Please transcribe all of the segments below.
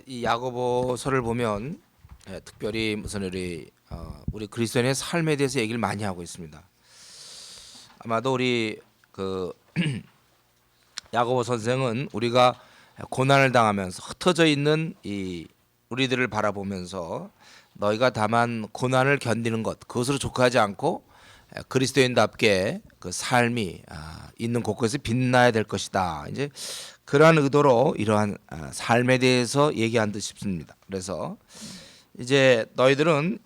이 야고보서를 보면 특별히 무슨 우리 그리스도인의 삶에 대해서 얘기를 많이 하고 있습니다. 아마도 우리 그 야고보 선생은 우리가 고난을 당하면서 흩어져 있는 이 우리들을 바라보면서 너희가 다만 고난을 견디는 것 그것으로 족하지 않고 그리스도인답게 그 삶이 있는 곳곳에 빛나야 될 것이다. 이제 그러한 의도로 이러한 삶에 대해서 얘기한 듯 싶습니다. 그래서 이제 너희들은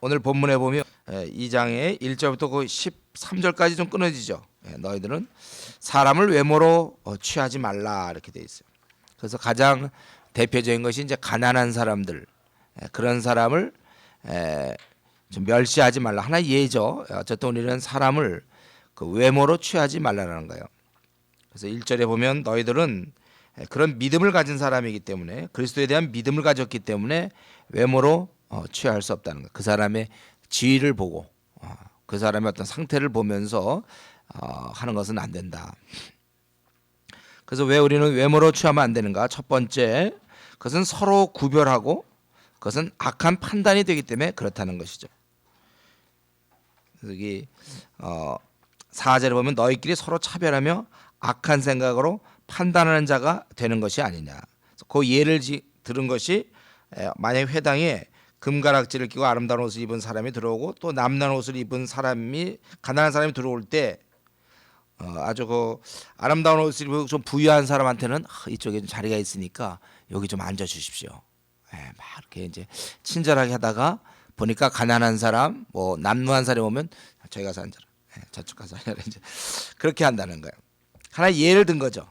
오늘 본문에 보면 2장의 1절부터 그 13절까지 좀 끊어지죠. 너희들은 사람을 외모로 취하지 말라 이렇게 돼 있어요. 그래서 가장 대표적인 것이 이제 가난한 사람들 그런 사람을 좀 멸시하지 말라. 하나의 예죠. 어쨌든 우리는 사람을 그 외모로 취하지 말라라는 거예요. 그래서 1절에 보면 너희들은 그런 믿음을 가진 사람이기 때문에 그리스도에 대한 믿음을 가졌기 때문에 외모로 취할 수 없다는 거예요. 그 사람의 지위를 보고 그 사람의 어떤 상태를 보면서 하는 것은 안 된다. 그래서 왜 우리는 외모로 취하면 안 되는가? 첫 번째, 그것은 서로 구별하고 그것은 악한 판단이 되기 때문에 그렇다는 것이죠. 여기 4절에 보면 너희끼리 서로 차별하며 악한 생각으로 판단하는 자가 되는 것이 아니냐. 그 예를 들은 것이 만약 회당에 금가락지를 끼고 아름다운 옷을 입은 사람이 들어오고 또 남난 옷을 입은 사람이 가난한 사람이 들어올 때 아주 그 아름다운 옷을 입고 좀 부유한 사람한테는 이쪽에 좀 자리가 있으니까 여기 좀 앉아 주십시오. 막 이렇게 이제 친절하게 하다가 보니까 가난한 사람, 뭐 남루한 사람이 오면 저기 가서 앉아라, 저쪽 가서 앉아라 이제 그렇게 한다는 거예요. 하나의 예를 든 거죠.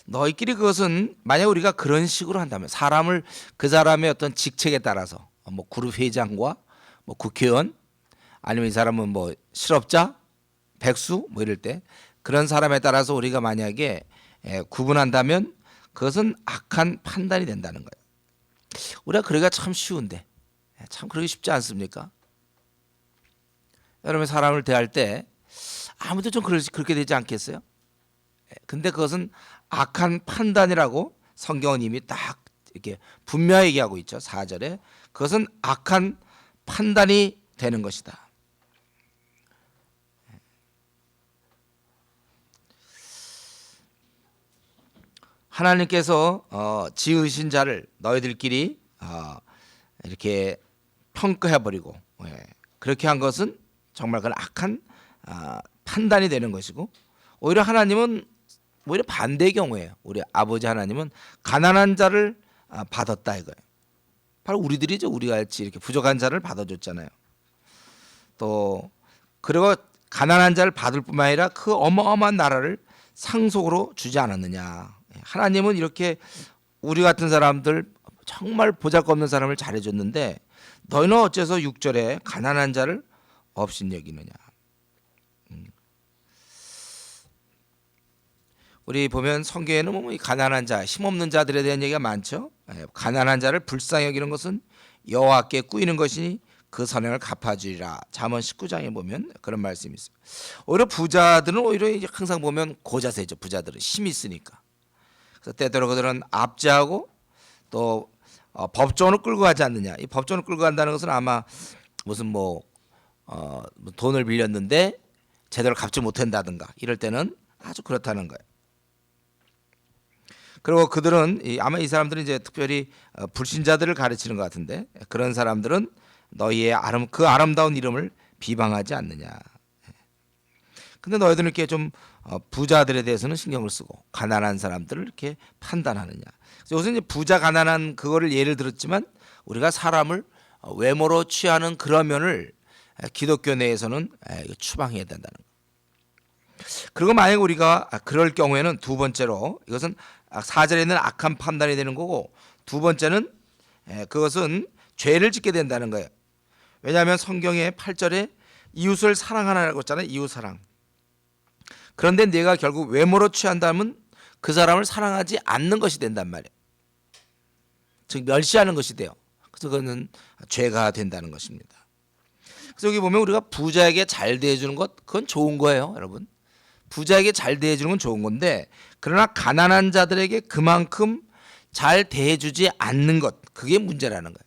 너희끼리 그것은 만약 우리가 그런 식으로 한다면 사람을 그 사람의 어떤 직책에 따라서 뭐 그룹 회장과 뭐 국회의원 아니면 이 사람은 뭐 실업자, 백수 뭐 이럴 때 그런 사람에 따라서 우리가 만약에 구분한다면 그것은 악한 판단이 된다는 거예요. 우리가 그러기가 참 쉬운데 참 그러기 쉽지 않습니까? 여러분 사람을 대할 때 아무도 좀 그렇게 되지 않겠어요? 근데 그것은 악한 판단이라고 성경은 이미 딱 이렇게 분명히 얘기하고 있죠. 4절에 그것은 악한 판단이 되는 것이다. 하나님께서 지으신 자를 너희들끼리 이렇게 평가해버리고 그렇게 한 것은 정말 그건 악한 판단이 되는 것이고 오히려 하나님은 오히려 반대의 경우에요. 우리 아버지 하나님은 가난한 자를 받았다 이거예요. 바로 우리들이죠. 우리가 같이 이렇게 부족한 자를 받아줬잖아요. 또 그리고 가난한 자를 받을 뿐만 아니라 그 어마어마한 나라를 상속으로 주지 않았느냐. 하나님은 이렇게 우리 같은 사람들 정말 보잘것없는 사람을 잘해줬는데 너희는 어째서 6절에 가난한 자를 없인 여기느냐. 우리 보면 성경에는 뭐 가난한 자, 힘없는 자들에 대한 얘기가 많죠. 가난한 자를 불쌍히 여기는 것은 여호와께 꾸이는 것이니 그 선행을 갚아주리라. 잠언 19장에 보면 그런 말씀이 있어요. 오히려 부자들은 오히려 항상 보면 고자세죠. 부자들은 힘이 있으니까. 그래서 때때로 그들은 압제하고 또 법정으로 끌고 가지 않느냐. 이 법정으로 끌고 간다는 것은 아마 무슨 뭐 돈을 빌렸는데 제대로 갚지 못한다든가 이럴 때는 아주 그렇다는 거예요. 그리고 그들은 아마 이 사람들은 이제 특별히 불신자들을 가르치는 것 같은데 그런 사람들은 너희의 그 아름다운 이름을 비방하지 않느냐. 근데 너희들은 이렇게 좀 부자들에 대해서는 신경을 쓰고 가난한 사람들을 이렇게 판단하느냐. 요새 이제 부자 가난한 그거를 예를 들었지만 우리가 사람을 외모로 취하는 그런 면을 기독교 내에서는 추방해야 된다는 거. 그리고 만약 우리가 그럴 경우에는 두 번째로 이것은 4절에 있는 악한 판단이 되는 거고 두 번째는 그것은 죄를 짓게 된다는 거예요. 왜냐하면 성경의 8절에 이웃을 사랑하라고 했잖아요. 이웃 사랑. 그런데 내가 결국 외모로 취한다면 그 사람을 사랑하지 않는 것이 된단 말이에요. 즉 멸시하는 것이 돼요. 그래서 그거는 죄가 된다는 것입니다. 그래서 여기 보면 우리가 부자에게 잘 대해주는 것 그건 좋은 거예요, 여러분. 부자에게 잘 대해주는 건 좋은 건데, 그러나 가난한 자들에게 그만큼 잘 대해주지 않는 것, 그게 문제라는 거예요.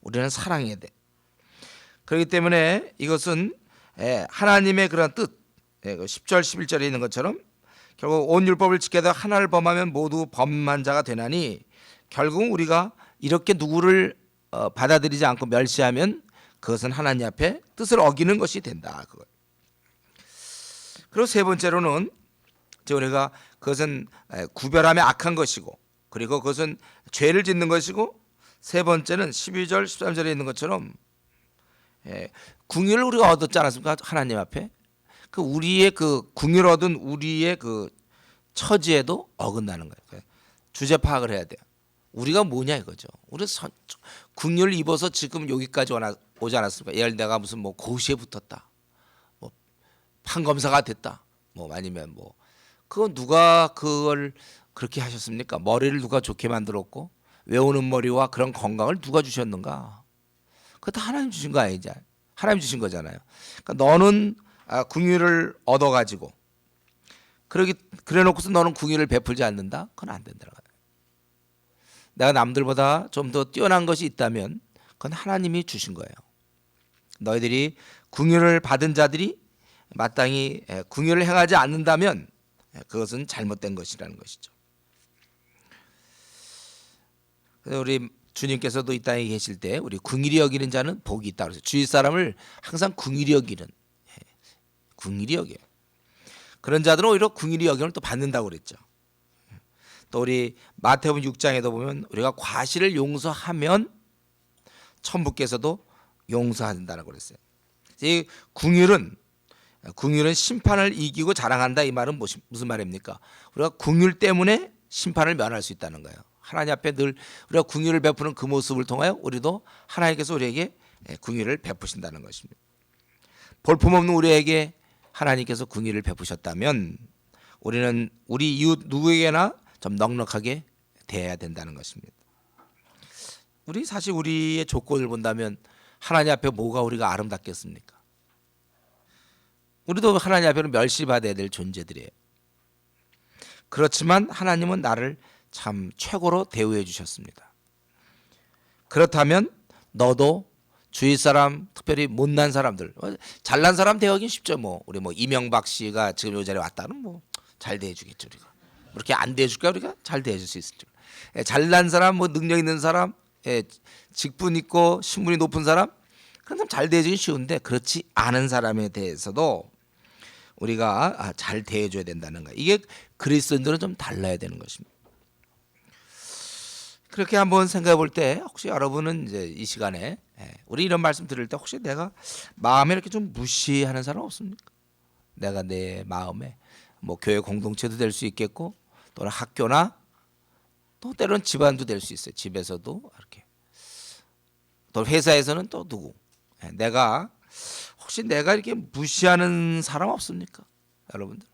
우리는 사랑해야 돼. 그렇기 때문에 이것은 하나님의 그런 뜻, 10절 11절에 있는 것처럼 결국 온 율법을 지켜도 하나를 범하면 모두 범한 자가 되나니, 결국은 우리가 이렇게 누구를 받아들이지 않고 멸시하면 그것은 하나님 앞에 뜻을 어기는 것이 된다. 그거. 그리고 세 번째로는 우리가 그것은 구별하며 악한 것이고, 그리고 그것은 죄를 짓는 것이고, 세 번째는 12절 13절에 있는 것처럼 궁유를 우리가 얻었지 않았습니까? 하나님 앞에 그 우리의 그 궁유를 얻은 우리의 그 처지에도 어긋나는 거예요. 주제 파악을 해야 돼요. 우리가 뭐냐 이거죠. 우리 궁유를 입어서 지금 여기까지 오지 않았습니까? 예를 내가 무슨 뭐 고시에 붙었다, 뭐 판검사가 됐다, 뭐 아니면 뭐 그거 누가 그걸 그렇게 하셨습니까? 머리를 누가 좋게 만들었고 외우는 머리와 그런 건강을 누가 주셨는가? 그거 다 하나님 주신 거 아니냐? 하나님 주신 거잖아요. 그러니까 너는 궁유를 얻어가지고 그래놓고서 너는 궁유를 베풀지 않는다? 그건 안 된다는 거예요. 내가 남들보다 좀 더 뛰어난 것이 있다면 그건 하나님이 주신 거예요. 너희들이 궁유를 받은 자들이 마땅히 궁유를 행하지 않는다면 그것은 잘못된 것이라는 것이죠. 우리 주님께서도 이 땅에 계실 때 우리 궁일이 여기는 자는 복이 있다 그래서 주위 사람을 항상 궁일이 여기는, 궁일이 여겨요. 그런 자들은 오히려 궁일이 여김을 또 받는다고 그랬죠. 또 우리 마태복음 6장에도 보면 우리가 과실을 용서하면 천부께서도 용서한다고 그랬어요. 이 궁율은 심판을 이기고 자랑한다, 이 말은 무슨 말입니까? 우리가 궁율 때문에 심판을 면할 수 있다는 거예요. 하나님 앞에 늘 우리가 궁율을 베푸는 그 모습을 통하여 우리도 하나님께서 우리에게 궁율을 베푸신다는 것입니다. 볼품없는 우리에게 하나님께서 궁율을 베푸셨다면 우리는 우리 이웃 누구에게나 좀 넉넉하게 대해야 된다는 것입니다. 사실 우리의 조건을 본다면 하나님 앞에 뭐가 우리가 아름답겠습니까? 우리도 하나님 앞에는 멸시받아야 될 존재들이에요. 그렇지만 하나님은 나를 참 최고로 대우해 주셨습니다. 그렇다면 너도 주위 사람, 특별히 못난 사람들, 잘난 사람 대하기 쉽죠. 우리 이명박 씨가 지금 이 자리에 왔다는 잘 대해주겠죠. 우리가 그렇게 안 대해줄까? 우리가 잘 대해줄 수 있을지. 잘난 사람, 능력 있는 사람, 직분 있고 신분이 높은 사람, 그런 사람 잘 대해주기 쉬운데 그렇지 않은 사람에 대해서도 우리가 잘 대해줘야 된다는 거예요. 이게 그리스도인들은 좀 달라야 되는 것입니다. 그렇게 한번 생각해 볼 때 혹시 여러분은 이제 이 시간에 우리 이런 말씀 들을 때 혹시 내가 마음에 이렇게 좀 무시하는 사람 없습니까? 내가 내 마음에 교회 공동체도 될 수 있겠고 또는 학교나 또 때로는 집안도 될 수 있어요. 집에서도 이렇게 또 회사에서는 또 누구 혹시 내가 이렇게 무시하는 사람 없습니까? 여러분들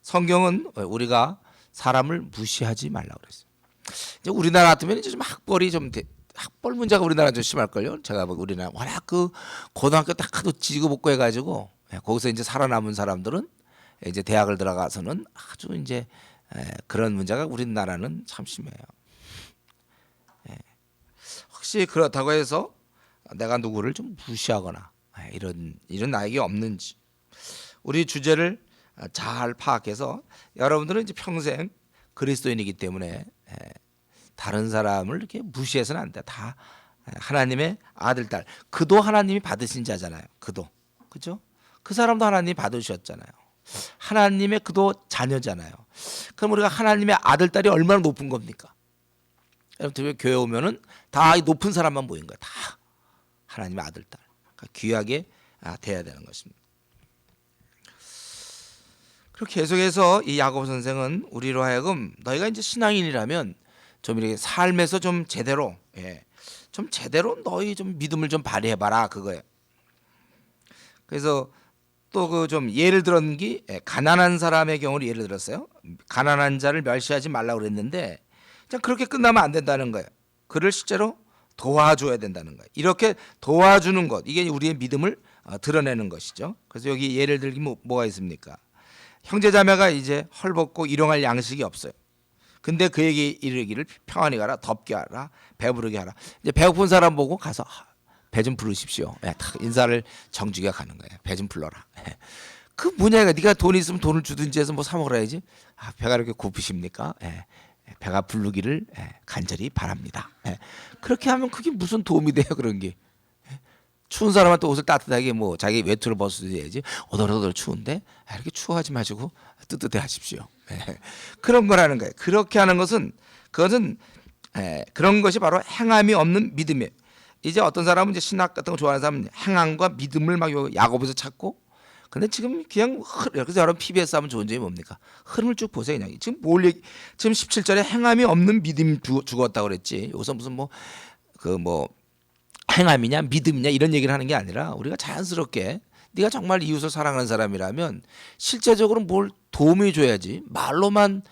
성경은 우리가 사람을 무시하지 말라고 그랬어요. 이제 우리나라 같으면 이제 좀 학벌 문제가 우리나라 좀 심할걸요. 제가 우리나라 워낙 그 고등학교 딱 하도 지지고 볶고 해가지고 거기서 이제 살아남은 사람들은 이제 대학을 들어가서는 아주 이제 그런 문제가 우리나라는 참 심해요. 혹시 그렇다고 해서 내가 누구를 좀 무시하거나 이런 나에게 없는지 우리 주제를 잘 파악해서 여러분들은 이제 평생 그리스도인이기 때문에 다른 사람을 이렇게 무시해서는 안 돼. 다 하나님의 아들, 딸. 그도 하나님이 받으신 자잖아요. 그도. 그죠? 그 사람도 하나님이 받으셨잖아요. 하나님의 그도 자녀잖아요. 그럼 우리가 하나님의 아들, 딸이 얼마나 높은 겁니까? 여러분 교회 오면은 다 높은 사람만 모인 거예요. 다 하나님의 아들, 딸. 그러니까 귀하게 돼야 되는 것입니다. 그리고 계속해서 이 야고보 선생은 우리로 하여금 너희가 이제 신앙인이라면 좀 이렇게 삶에서 좀 제대로 너희 좀 믿음을 좀 발휘해봐라 그거예요. 그래서 또 그 좀 예를 들은 게 가난한 사람의 경우를 예를 들었어요. 가난한 자를 멸시하지 말라고 그랬는데 그냥 그렇게 끝나면 안 된다는 거예요. 그를 실제로 도와줘야 된다는 거예요. 이렇게 도와주는 것, 이게 우리의 믿음을 드러내는 것이죠. 그래서 여기 예를 들기 뭐가 있습니까? 형제자매가 이제 헐벗고 일용할 양식이 없어요. 근데 그에게 이르기를 평안히 가라, 덥게 하라, 배부르게 하라. 이제 배고픈 사람 보고 가서 배 좀 부르십시오. 탁 인사를 정주기가 가는 거예요. 배 좀 불러라. 그 뭐냐, 네가 돈 있으면 돈을 주든지 해서 뭐 사 먹어야지. 배가 이렇게 고프십니까? 배가 부르기를 간절히 바랍니다. 그렇게 하면 그게 무슨 도움이 돼요, 그런 게. 추운 사람한테 옷을 따뜻하게 뭐 자기 외투를 벗어야지. 오돌오돌 추운데 이렇게 추워하지 마시고 뜨뜻해 하십시오. 그런 거라는 거예요. 그렇게 하는 것은 그것은 그런 것이 바로 행함이 없는 믿음이에요. 이제 어떤 사람은 이제 신학 같은 거 좋아하는 사람은 행함과 믿음을 막 야고보에서 찾고, 근데 지금 그냥 그래서 여러분 PBS 하면 좋은 점이 뭡니까? 흐름을 쭉 보세요. 그냥 지금 지금 17절에 행함이 없는 믿음 죽었다고 그랬지. 여기서 무슨 뭐 행함이냐 믿음이냐 이런 얘기를 하는 게 아니라, 우리가 자연스럽게 네가 정말 이웃을 사랑하는 사람이라면 실제적으로 뭘 도움을 줘야지, 말로만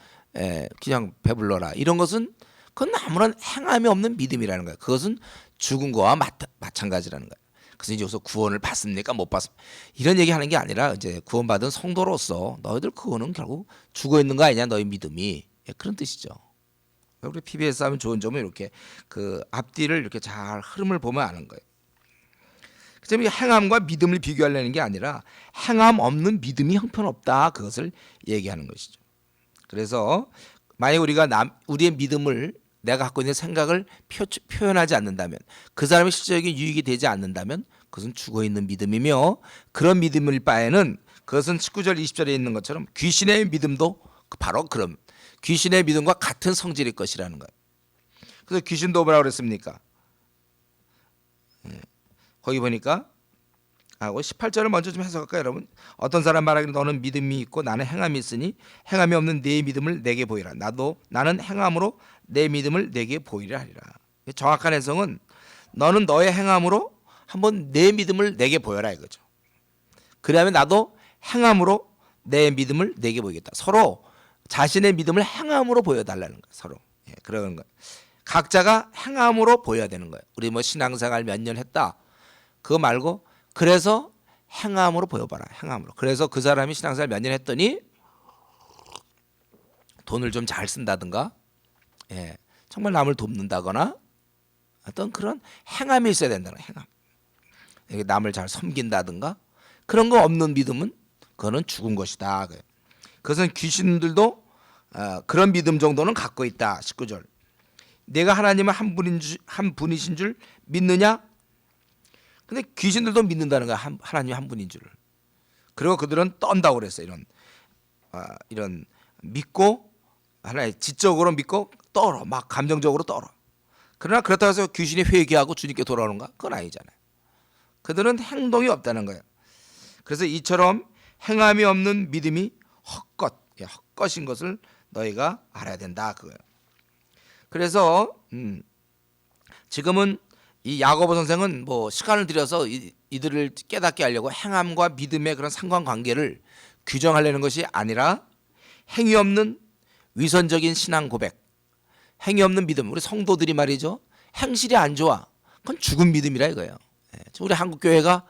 그냥 배불러라 이런 것은 그건 아무런 행함이 없는 믿음이라는 거예요. 그것은 죽은 거와 마찬가지라는 거예요. 그래서 이제 여기서 구원을 받습니까 못 받습니까 이런 얘기하는 게 아니라, 이제 구원받은 성도로서 너희들 그거는 결국 죽어 있는 거 아니냐, 너희 믿음이. 그런 뜻이죠. 우리 PBS 하면 좋은 점은 이렇게 그 앞뒤를 이렇게 잘 흐름을 보면 아는 거예요. 그래서 행함과 믿음을 비교하려는 게 아니라 행함 없는 믿음이 형편없다, 그것을 얘기하는 것이죠. 그래서 만약 우리가 우리의 믿음을, 내가 갖고 있는 생각을 표현하지 않는다면, 그 사람의 실제적인 유익이 되지 않는다면 그것은 죽어 있는 믿음이며, 그런 믿음일 바에는 그것은 19절 20절에 있는 것처럼 귀신의 믿음도 바로 그런 귀신의 믿음과 같은 성질일 것이라는 거예요. 그래서 귀신도 뭐라고 그랬습니까? 거기 보니까 18절을 먼저 좀 해석할까요, 여러분? 어떤 사람 말하기를 너는 믿음이 있고 나는 행함이 있으니 행함이 없는 네 믿음을 내게 보이라. 나는 행함으로 내 믿음을 내게 보이라 하리라. 정확한 해석은 너는 너의 행함으로 한번 내 믿음을 내게 보여라 이거죠. 그러면 나도 행함으로 내 믿음을 내게 보이겠다. 서로 자신의 믿음을 행함으로 보여달라는 거예요. 서로. 그런 거예요. 각자가 행함으로 보여야 되는 거예요. 우리 뭐 신앙생활 몇 년 했다, 그거 말고 그래서 행함으로 보여봐라. 행함으로. 그래서 그 사람이 신앙생활 몇 년 했더니 돈을 좀 잘 쓴다든가, 정말 남을 돕는다거나 어떤 그런 행함이 있어야 된다는 거예요. 행함. 남을 잘 섬긴다든가 그런 거 없는 믿음은 그거는 죽은 것이다. 그것은 귀신들도 그런 믿음 정도는 갖고 있다. 19절. 내가 하나님은 한 분이신 줄 믿느냐? 근데 귀신들도 믿는다는 거야. 하나님 한 분인 줄을. 그리고 그들은 떤다고 그랬어요. 이런 믿고, 하나의 지적으로 믿고 떨어, 막 감정적으로 떨어. 그러나 그렇다고 해서 귀신이 회개하고 주님께 돌아오는가? 그건 아니잖아요. 그들은 행동이 없다는 거예요. 그래서 이처럼 행함이 없는 믿음이 헛것인 것을 너희가 알아야 된다, 그거예요. 그래서 지금은 이 야고보 선생은 뭐 시간을 들여서 이들을 깨닫게 하려고 행함과 믿음의 그런 상관관계를 규정하려는 것이 아니라, 행위 없는 위선적인 신앙 고백, 행위 없는 믿음, 우리 성도들이 말이죠, 행실이 안 좋아, 그건 죽은 믿음이라 이거예요. 우리 한국 교회가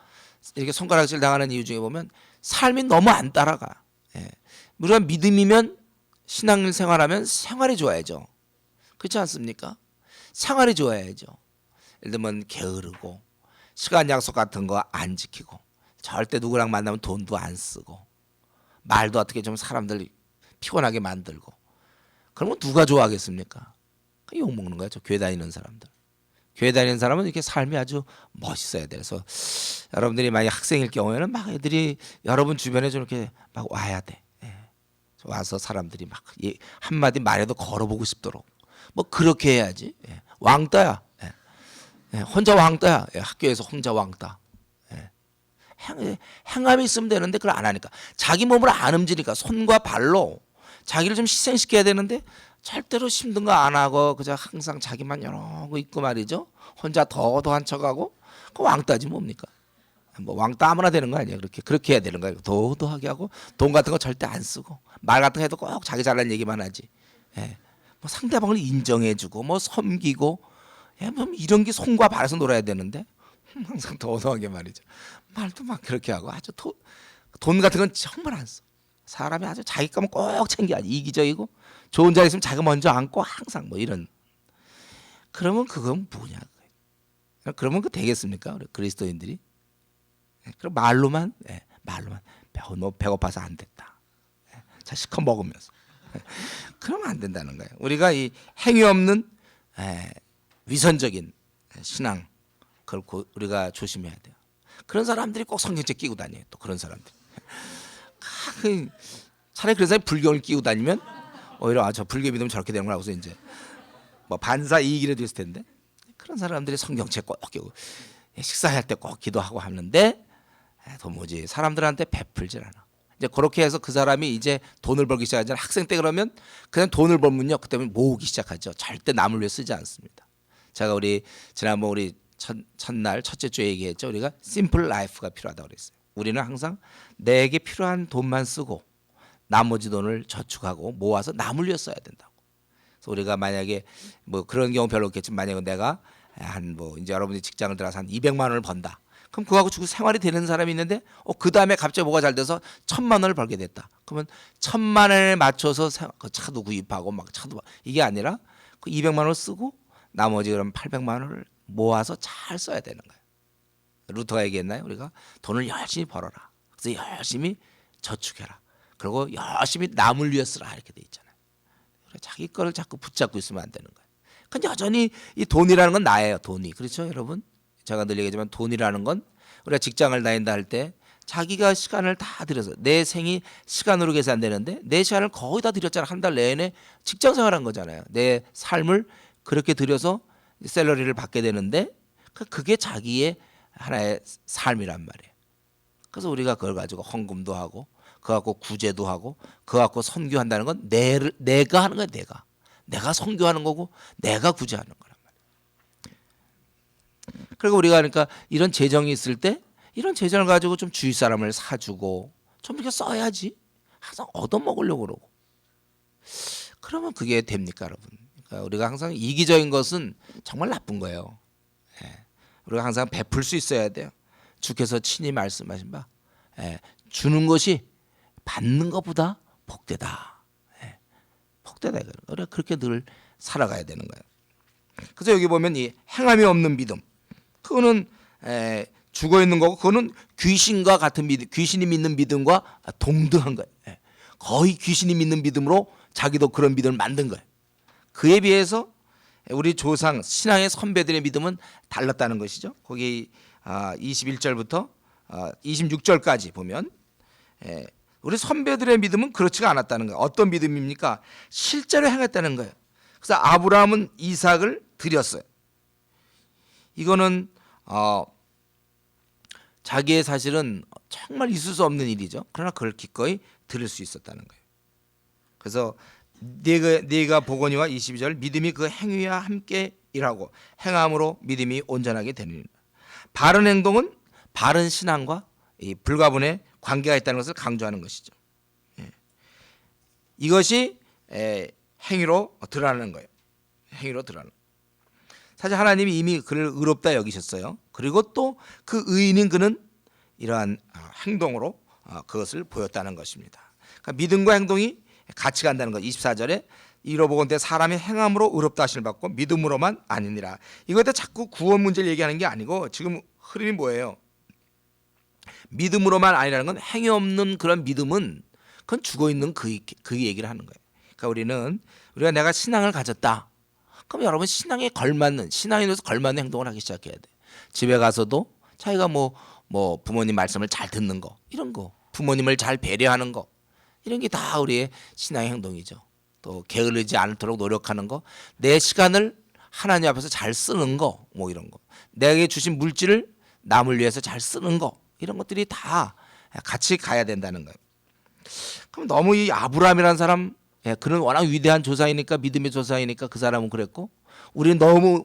이렇게 손가락질 당하는 이유 중에 보면 삶이 너무 안 따라가. 우리가 믿음이면 신앙 생활하면 생활이 좋아야죠. 그렇지 않습니까? 생활이 좋아야죠. 예를 들면 게으르고 시간 약속 같은 거 안 지키고 절대 누구랑 만나면 돈도 안 쓰고 말도 어떻게 좀 사람들 피곤하게 만들고, 그러면 누가 좋아하겠습니까? 욕먹는 거죠. 교회 다니는 사람들. 교회 다니는 사람은 이렇게 삶이 아주 멋있어야 돼. 그래서 여러분들이 만약 학생일 경우에는 막 애들이 여러분 주변에 좀 이렇게 막 와야 돼. 와서 사람들이 막 한마디 말해도 걸어보고 싶도록 뭐 그렇게 해야지. 왕따야. 혼자 왕따야. 학교에서 혼자 왕따. 행함이 있으면 되는데 그걸 안 하니까, 자기 몸을 안 움직이니까 손과 발로 자기를 좀 희생시켜야 되는데 절대로 힘든 거 안 하고 그저 항상 자기만 이러고 있고 말이죠. 혼자 더더한 척하고, 그 왕따지 뭡니까? 뭐 왕따 아무나 되는 거 아니에요. 그렇게 해야 되는 거예요. 도도하게 하고 돈 같은 거 절대 안 쓰고 말 같은 거 해도 꼭 자기 잘난 얘기만 하지. 뭐 상대방을 인정해주고 뭐 섬기고 뭐 이런 게 손과 발에서 놀아야 되는데 항상 도도하게 말이죠. 말도 막 그렇게 하고 아주 돈 같은 건 정말 안 써. 사람이 아주 자기 거면 꼭 챙겨. 이기적이고 좋은 자리 있으면 자기가 먼저 앉고 항상 뭐 이런. 그러면 그건 뭐냐? 그러면 그 되겠습니까? 우리 그리스도인들이? 그럼 말로만 너 배고파서 안 됐다. 자 시커 먹으면서. 그러면 안 된다는 거예요. 우리가 이 행위 없는 위선적인 신앙 그걸 우리가 조심해야 돼요. 그런 사람들이 꼭 성경책 끼고 다녀요. 또 그런 사람들. 차라리 그런 사람이 불경을 끼고 다니면 오히려 저 불교 믿으면 저렇게 되는 거라고서 이제 뭐 반사 이익이라도 있을 텐데 그런 사람들이 성경책 꼭 끼고 식사할 때 꼭 기도하고 하는데 도무지 사람들한테 베풀질 않아. 이제 그렇게 해서 그 사람이 이제 돈을 벌기 시작하잖아요. 학생 때 그러면 그냥 돈을 벌면요 그때는 모으기 시작하죠. 절대 남을 위해 쓰지 않습니다. 제가 우리 지난번 우리 첫날 첫째 주에 얘기했죠. 우리가 심플 라이프가 필요하다고 그랬어요. 우리는 항상 내게 필요한 돈만 쓰고 나머지 돈을 저축하고 모아서 남을 위해 써야 된다고. 그래서 우리가 만약에 뭐 그런 경우 별로 없겠지만 만약에 내가 한 뭐 이제 여러분이 직장을 들어서 한 200만 원을 번다. 그럼 그거하고 주고 생활이 되는 사람이 있는데 그 다음에 갑자기 뭐가 잘 돼서 1,000만 원을 벌게 됐다. 그러면 1,000만 원에 맞춰서 그 차도 구입하고 막 차도 이게 아니라 그 200만 원을 쓰고 나머지 그럼 800만 원을 모아서 잘 써야 되는 거예요. 루터가 얘기했나요? 우리가 돈을 열심히 벌어라. 그래서 열심히 저축해라. 그리고 열심히 남을 위해 쓰라 이렇게 돼 있잖아요. 자기 거를 자꾸 붙잡고 있으면 안 되는 거예요. 근데 여전히 이 돈이라는 건 나예요. 돈이. 그렇죠 여러분? 제가 늘 얘기하지만 돈이라는 건 우리가 직장을 다닌다 할 때 자기가 시간을 다 들여서 내 생이 시간으로 계산되는데 내 시간을 거의 다 들였잖아. 한 달 내내 직장 생활한 거잖아요. 내 삶을 그렇게 들여서 샐러리를 받게 되는데 그게 자기의 하나의 삶이란 말이에요. 그래서 우리가 그걸 가지고 헌금도 하고 그거 갖고 구제도 하고 그거 갖고 선교한다는 건 내가 하는 거야. 내가 선교하는 거고 내가 구제하는 거란 말이에요. 그리고 우리가 그러니까 이런 재정이 있을 때 이런 재정을 가지고 좀 주위 사람을 사주고 좀 이렇게 써야지. 항상 얻어먹으려고 그러고 그러면 그게 됩니까 여러분? 그러니까 우리가 항상 이기적인 것은 정말 나쁜 거예요. 우리가 항상 베풀 수 있어야 돼요. 주께서 친히 말씀하신 바 주는 것이 받는 것보다 복되다. 복되다. 우리가 그렇게 늘 살아가야 되는 거예요. 그래서 여기 보면 이 행함이 없는 믿음 그거는 죽어 있는 거고 그거는 귀신과 같은 믿음, 귀신이 믿는 믿음과 동등한 거예요. 거의 귀신이 믿는 믿음으로 자기도 그런 믿음을 만든 거예요. 그에 비해서 우리 조상 신앙의 선배들의 믿음은 달랐다는 것이죠. 거기 21절부터 26절까지 보면 우리 선배들의 믿음은 그렇지가 않았다는 거예요. 어떤 믿음입니까? 실제로 행했다는 거예요. 그래서 아브라함은 이삭을 드렸어요. 이거는 자기의 사실은 정말 있을 수 없는 일이죠. 그러나 그걸 기꺼이 드릴 수 있었다는 거예요. 그래서 네가 보거니와 22절 믿음이 그 행위와 함께 일하고 행함으로 믿음이 온전하게 되느니라. 바른 행동은 바른 신앙과 이 불가분의 관계가 있다는 것을 강조하는 것이죠. 이것이 행위로 드러나는 거예요. 행위로 드러나는. 사실 하나님이 이미 그를 의롭다 여기셨어요. 그리고 또 그 의인인 그는 이러한 행동으로 그것을 보였다는 것입니다. 그러니까 믿음과 행동이 같이 간다는 것. 24절에 이로보건대 사람의 행함으로 의롭다 하심을 받고 믿음으로만 아니니라. 이거에 자꾸 구원 문제를 얘기하는 게 아니고 지금 흐름이 뭐예요? 믿음으로만 아니라는 건 행위 없는 그런 믿음은 그건 죽어 있는 그 얘기를 하는 거예요. 그러니까 우리가 내가 신앙을 가졌다. 그럼 여러분 신앙에 걸맞는 신앙인으로서 걸맞는 행동을 하기 시작해야 돼. 집에 가서도 자기가 뭐 부모님 말씀을 잘 듣는 거 이런 거, 부모님을 잘 배려하는 거 이런 게 다 우리의 신앙의 행동이죠. 또 게으르지 않도록 노력하는 거, 내 시간을 하나님 앞에서 잘 쓰는 거, 뭐 이런 거, 내게 주신 물질을 남을 위해서 잘 쓰는 거 이런 것들이 다 같이 가야 된다는 거예요. 그럼 너무 이 아브라함이라는 사람 그는 워낙 위대한 조상이니까 믿음의 조상이니까 그 사람은 그랬고 우리는 너무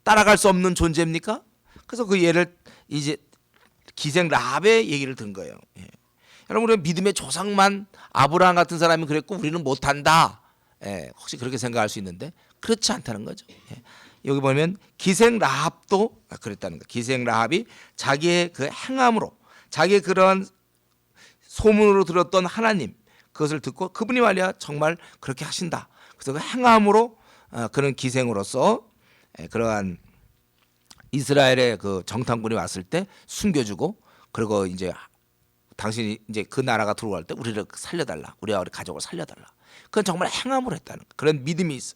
따라갈 수 없는 존재입니까? 그래서 그 예를 이제 기생 라합의 얘기를 든 거예요. 여러분 우리가 믿음의 조상만 아브라함 같은 사람이 그랬고 우리는 못한다. 혹시 그렇게 생각할 수 있는데 그렇지 않다는 거죠. 여기 보면 기생 라합도 그랬다는 거. 기생 라합이 자기의 그 행함으로, 자기의 그런 소문으로 들었던 하나님 그것을 듣고 그분이 말이야 정말 그렇게 하신다. 그래서 그 행함으로 그런 기생으로서 그러한 이스라엘의 그 정탐꾼이 왔을 때 숨겨주고, 그리고 이제 당신이 이제 그 나라가 들어갈 때 우리를 살려달라, 우리 가족을 살려달라. 그건 정말 행함으로 했다는 그런 믿음이 있어.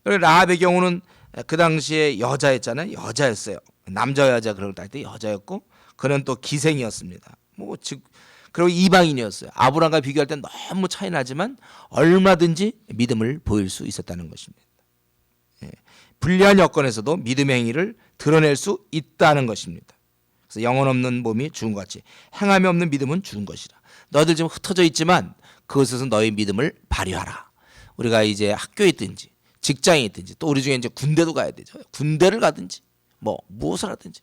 라합의 경우는 그 당시에 여자였잖아요. 여자였어요. 남자 여자 그럴 때 여자였고, 그는 또 기생이었습니다. 뭐 즉 그리고 이방인이었어요. 아브라함과 비교할 때 너무 차이 나지만 얼마든지 믿음을 보일 수 있었다는 것입니다. 불리한 여건에서도 믿음의 행위를 드러낼 수 있다는 것입니다. 그래서 영혼 없는 몸이 죽은 것 같이 행함이 없는 믿음은 죽은 것이라. 너희들 지금 흩어져 있지만 그것에서 너희 믿음을 발휘하라. 우리가 이제 학교에 있든지 직장에 있든지, 또 우리 중에 이제 군대도 가야 되죠. 군대를 가든지 뭐 무엇을 하든지.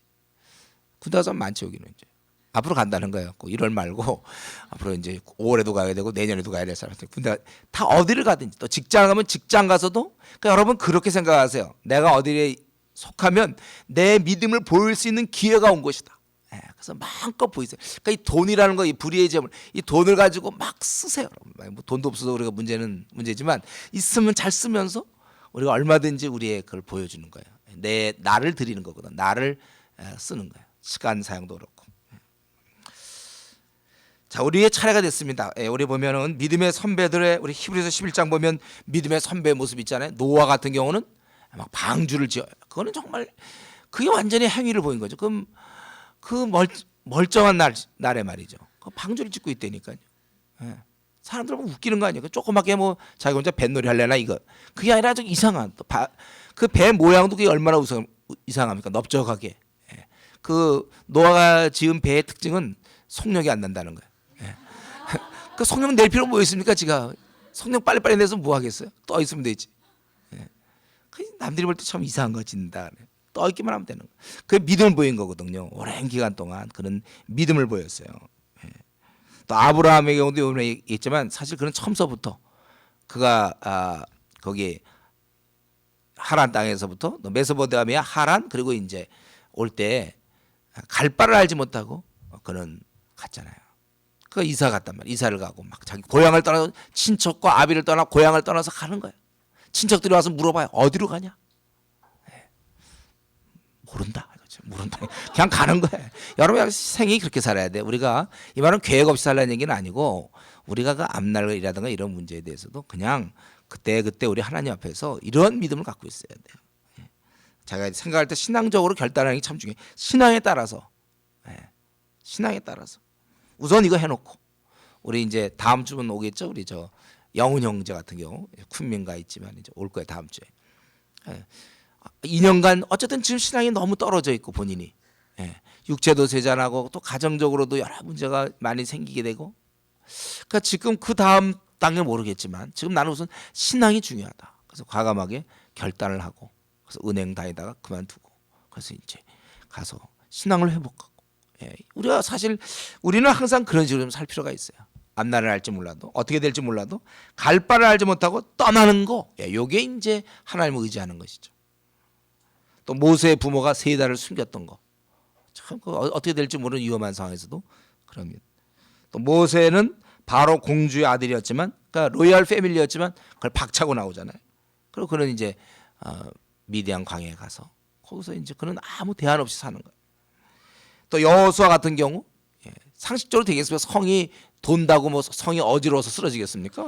군대 가서 많죠. 여기는 이제 앞으로 간다는 거예요. 1월 말고 앞으로 이제 5월에도 가야 되고 내년에도 가야 될 사람들, 군대 다 어디를 가든지, 또 직장 가면 직장 가서도, 그러니까 여러분 그렇게 생각하세요. 내가 어디에 속하면 내 믿음을 보일 수 있는 기회가 온 것이다. 그래서 마음껏 보이세요. 그러니까 이 돈이라는 거, 이 불의의 재물, 이 돈을 가지고 막 쓰세요. 뭐 돈도 없어서 우리가 문제지만 있으면 잘 쓰면서 우리가 얼마든지 우리의 그걸 보여주는 거예요. 나를 드리는 거거든. 나를 쓰는 거예요. 시간 사용도 그렇고. 자, 우리의 차례가 됐습니다. 우리 보면은 믿음의 선배들의, 우리 히브리서 11장 보면 믿음의 선배의 모습 있잖아요. 노아 같은 경우는 막 방주를 지어요. 그거는 정말 그게 완전히 행위를 보인 거죠. 그럼 그 멀쩡한 날에 말이죠. 그 방주를 짓고 있다니까요. 사람들 보면 웃기는 거 아니에요. 조그맣게 뭐 자기 혼자 뱃놀이 할래나 이거. 그게 아니라 좀 이상한, 그 배 모양도 그게 얼마나 이상합니까? 넓적하게. 그 노아가 지은 배의 특징은 속력이 안 난다는 거예요. 그 속력 낼 필요 뭐 있습니까? 지가 속력 빨리빨리 내서 뭐 하겠어요? 떠 있으면 되지. 남들이 볼 때 참 이상한 거 짓는다. 떠 있기만 하면 되는 거예요. 그게 믿음을 보인 거거든요. 오랜 기간 동안 그런 믿음을 보였어요. 또 아브라함의 경우도 이번에 있지만 사실 그는 처음서부터 그가 거기 하란 땅에서부터 메소포타미아 하란, 그리고 이제 올 때 갈 바를 알지 못하고 그는 갔잖아요. 그 이사 갔단 말이야. 이사를 가고 막 자기 고향을 떠나서, 친척과 아비를 떠나 고향을 떠나서 가는 거예요. 친척들이 와서 물어봐요. 어디로 가냐? 모른다. 모른다. 그냥 가는 거예요. 여러분 생이 그렇게 살아야 돼. 우리가 이 말은 계획 없이 살라는 얘기는 아니고, 우리가 그 앞날이라든가 이런 문제에 대해서도 그냥 그때 우리 하나님 앞에서 이런 믿음을 갖고 있어야 돼요. 제가 생각할 때 신앙적으로 결단하는 게 참 중요해요. 신앙에 따라서 우선 이거 해놓고, 우리 이제 다음 주면 오겠죠. 우리 저 영훈 형제 같은 경우 쿤민 가 있지만 이제 올 거예요. 다음 주에. 2년간 어쨌든 지금 신앙이 너무 떨어져 있고, 본인이 육체도 세잔하고 또 가정적으로도 여러 문제가 많이 생기게 되고, 그러니까 지금 그 다음 단계 모르겠지만 지금 나는 우선 신앙이 중요하다. 그래서 과감하게 결단을 하고, 그래서 은행 다니다가 그만두고, 그래서 이제 가서 신앙을 회복하고. 우리가 사실 우리는 항상 그런 식으로 좀 살 필요가 있어요. 앞날을 알지 몰라도, 어떻게 될지 몰라도 갈 바를 알지 못하고 떠나는 거, 요게 이제 하나님을 의지하는 것이죠. 또 모세의 부모가 3달을 숨겼던 거, 참 어떻게 될지 모르는 위험한 상황에서도 그럽니다. 또 모세는 바로 공주의 아들이었지만, 그러니까 로얄 패밀리였지만 그걸 박차고 나오잖아요. 그리고 그는 이제 미디안 광야에 가서 거기서 이제 그는 아무 대안 없이 사는 거예요. 또 여호수아 같은 경우, 상식적으로 되겠습니까? 성이 돈다고 뭐 성이 어지러워서 쓰러지겠습니까?